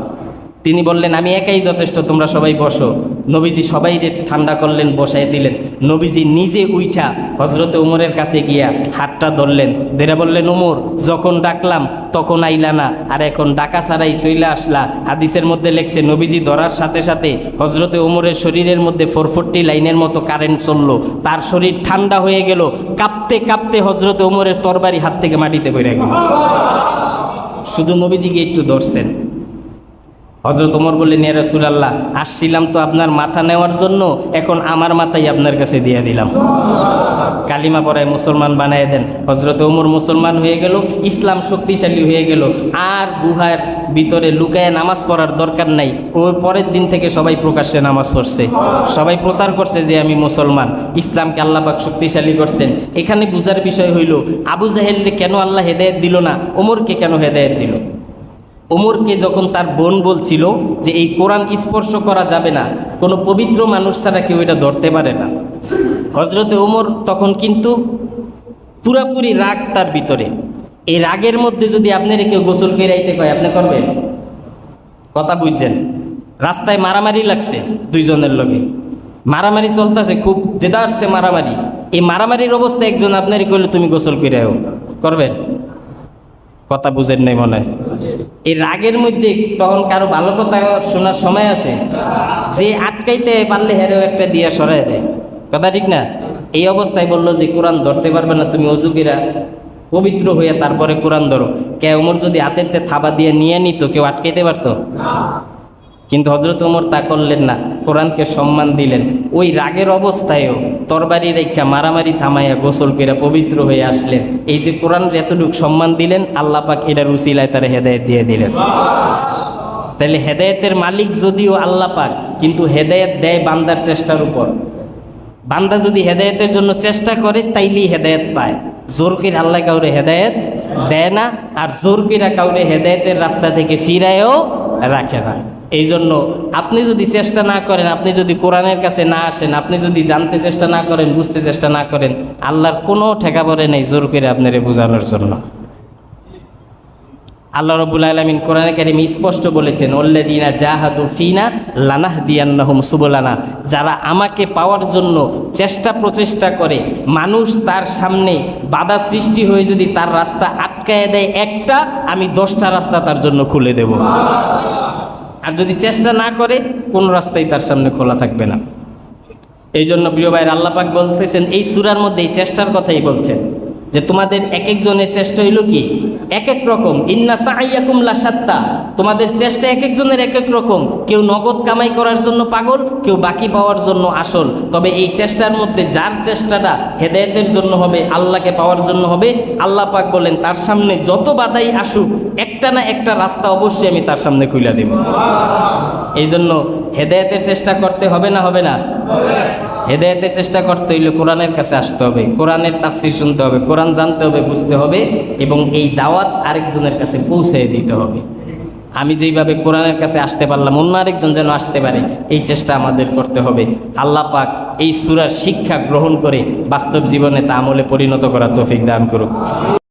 তিনি বললেন, আমি একাই যথেষ্ট, তোমরা সবাই বসো। নবীজি সবাই ঠান্ডা করলেন, বসাই দিলেন। নবীজি নিজে উইঠা হযরতে ওমরের কাছে গিয়া হাতটা ধরলেন, ধরে বললেন, ওমর যখন ডাকলাম তখন আইলা না, আর এখন ডাকা ছাড়াই চইলে আসলা। হাদিসের মধ্যে লেখছে, নবীজি ধরার সাথে সাথে হযরতে ওমরের শরীরের মধ্যে 440 লাইনের মতো কারেন্ট চললো, তার শরীর ঠান্ডা হয়ে গেল, কাঁপতে কাঁপতে হযরতে ওমরের তরবারি হাত থেকে মাটিতে পড়ে গেল। শুধু নবীজিকে একটু ধরছেন। হযরত ওমর বললেন, ইয়া রাসূলুল্লাহ, আসছিলাম তো আপনার মাথা নেওয়ার জন্য, এখন আমার মাথাই আপনার কাছে দিয়ে দিলাম, কালিমা পড়ায় মুসলমান বানায় দেন। হযরত ওমর মুসলমান হয়ে গেল, ইসলাম শক্তিশালী হয়ে গেল, আর গুহার ভিতরে লুকায় নামাজ পড়ার দরকার নাই। ওর পরের দিন থেকে সবাই প্রকাশ্যে নামাজ পড়ছে, সবাই প্রচার করছে যে আমি মুসলমান, ইসলামকে আল্লাহ পাক শক্তিশালী করছেন। এখানে বুঝার বিষয় হইল, আবু জাহেলকে কেন আল্লাহ হেদায়েত দিল না, ওমরকে কেন হেদায়েত দিল? ওমরকে যখন তার বোন বলছিল যে এই কোরআন স্পর্শ করা যাবে না, কোনো পবিত্র মানুষ ছাড়া কেউ এটা ধরতে পারে না, হযরতে ওমর তখন কিন্তু পুরাপুরি রাগ তার ভিতরে। এই রাগের মধ্যে যদি আপনার কেউ গোসল করাইতে কয়, আপনি করবেন? কথা বুঝছেন? রাস্তায় মারামারি লাগছে, দুইজনের লগে মারামারি চলতেছে, খুব দেদারছে মারামারি। এই মারামারির অবস্থায় একজন আপনারই কইলে তুমি গোসল কইরাও, করবেন? কথা বুঝেন নাই মনে হয়। এই রাগের মধ্যে তখন কারো ভালো কথা শোনার সময় আছে? যে আটকাইতে পারলে হেরেও একটা দিয়া সরাই দেয়, কথা ঠিক না? এই অবস্থায় বললো যে কোরআন ধরতে পারবে না, তুমি অজু কইরা পবিত্র হইয়া তারপরে কোরআন ধরো। কে ওমর যদি হাতেতে থাবা দিয়ে নিয়ে নিত, কেউ আটকাইতে পারতো? কিন্তু হজরত ওমর তা করলেন না, কোরআনকে সম্মান দিলেন। ওই রাগের অবস্থায়ও তরবারি রেখা মারামারি থামাইয়া গোসল কইরা পবিত্র হয়ে আসলেন। এই যে কোরআনের এতটুকু সম্মান দিলেন, আল্লাহ পাক এটার উসিলায় তারা হেদায়েত দিয়ে দিলেন। তাহলে হেদায়েতের মালিক যদিও আল্লাহ পাক, কিন্তু হেদায়েত দেয় বান্দার চেষ্টার উপর। বান্দা যদি হেদায়েতের জন্য চেষ্টা করে তাইলেই হেদায়েত পায়। জোর করে আল্লাহ কাউরে হেদায়েত দেয় না, আর জোর করে কাউরে হেদায়েতের রাস্তা থেকে ফিরায়ও রাখে না। এই জন্য আপনি যদি চেষ্টা না করেন, আপনি যদি কোরআনের কাছে না আসেন, আপনি যদি জানতে চেষ্টা না করেন, বুঝতে চেষ্টা না করেন, আল্লাহর কোনো ঠেকা পড়ে নেই জোর করে আপনারে বোঝানোর জন্য। আল্লাহ রাব্বুল আলামিন কোরআনে কারীমে স্পষ্ট বলেছেন, আল্লাযীনা জাহাদু ফিনা লানাহদিয়ান্নাহুম সুবুলানা। যারা আমাকে পাওয়ার জন্য চেষ্টা প্রচেষ্টা করে, মানুষ তার সামনে বাধা সৃষ্টি হয়ে যদি তার রাস্তা আটকায় দেয় একটা, আমি 10টা রাস্তা তার জন্য খুলে দেব। আর যদি চেষ্টা না করে, কোনো রাস্তাই তার সামনে খোলা থাকবে না। এই জন্য প্রিয় ভাইয়ের, আল্লাহ পাক বলতেছেন এই সূরার মধ্যে এই চেষ্টার কথাই বলছেন, যে তোমাদের এক একজনের চেষ্টা হইল কি এক এক রকম। ইন্না সাইয়াকুম লাশাত্তা, তোমাদের চেষ্টা এক একজনের এক এক রকম। কেউ নগদ কামাই করার জন্য পাগল, কেউ বাকি পাওয়ার জন্য আসল। তবে এই চেষ্টার মধ্যে যার চেষ্টাটা হেদায়েতের জন্য হবে, আল্লাহকে পাওয়ার জন্য হবে, আল্লাহ পাক বলেন তার সামনে যত বাধাই আসুক, একটা না একটা রাস্তা অবশ্যই আমি তার সামনে খুলে দেব। এই জন্য হেদায়েতের চেষ্টা করতে হবে না? হবে না? হেদায়েতের চেষ্টা করতে হইলে কোরআনের কাছে আসতে হবে, কোরআনের তাফসীর শুনতে হবে, কোরআন জানতে হবে, বুঝতে হবে, এবং এই দাওয়াত আরেকজনের কাছে পৌঁছে দিতে হবে। আমি যেইভাবে কোরআনের কাছে আসতে পারলাম, অন্য আরেকজন যেন আসতে পারে, এই চেষ্টা আমাদের করতে হবে। আল্লাহ পাক এই সূরার শিক্ষা গ্রহণ করে বাস্তব জীবনে তা আমলে পরিণত করা তৌফিক দান করুক।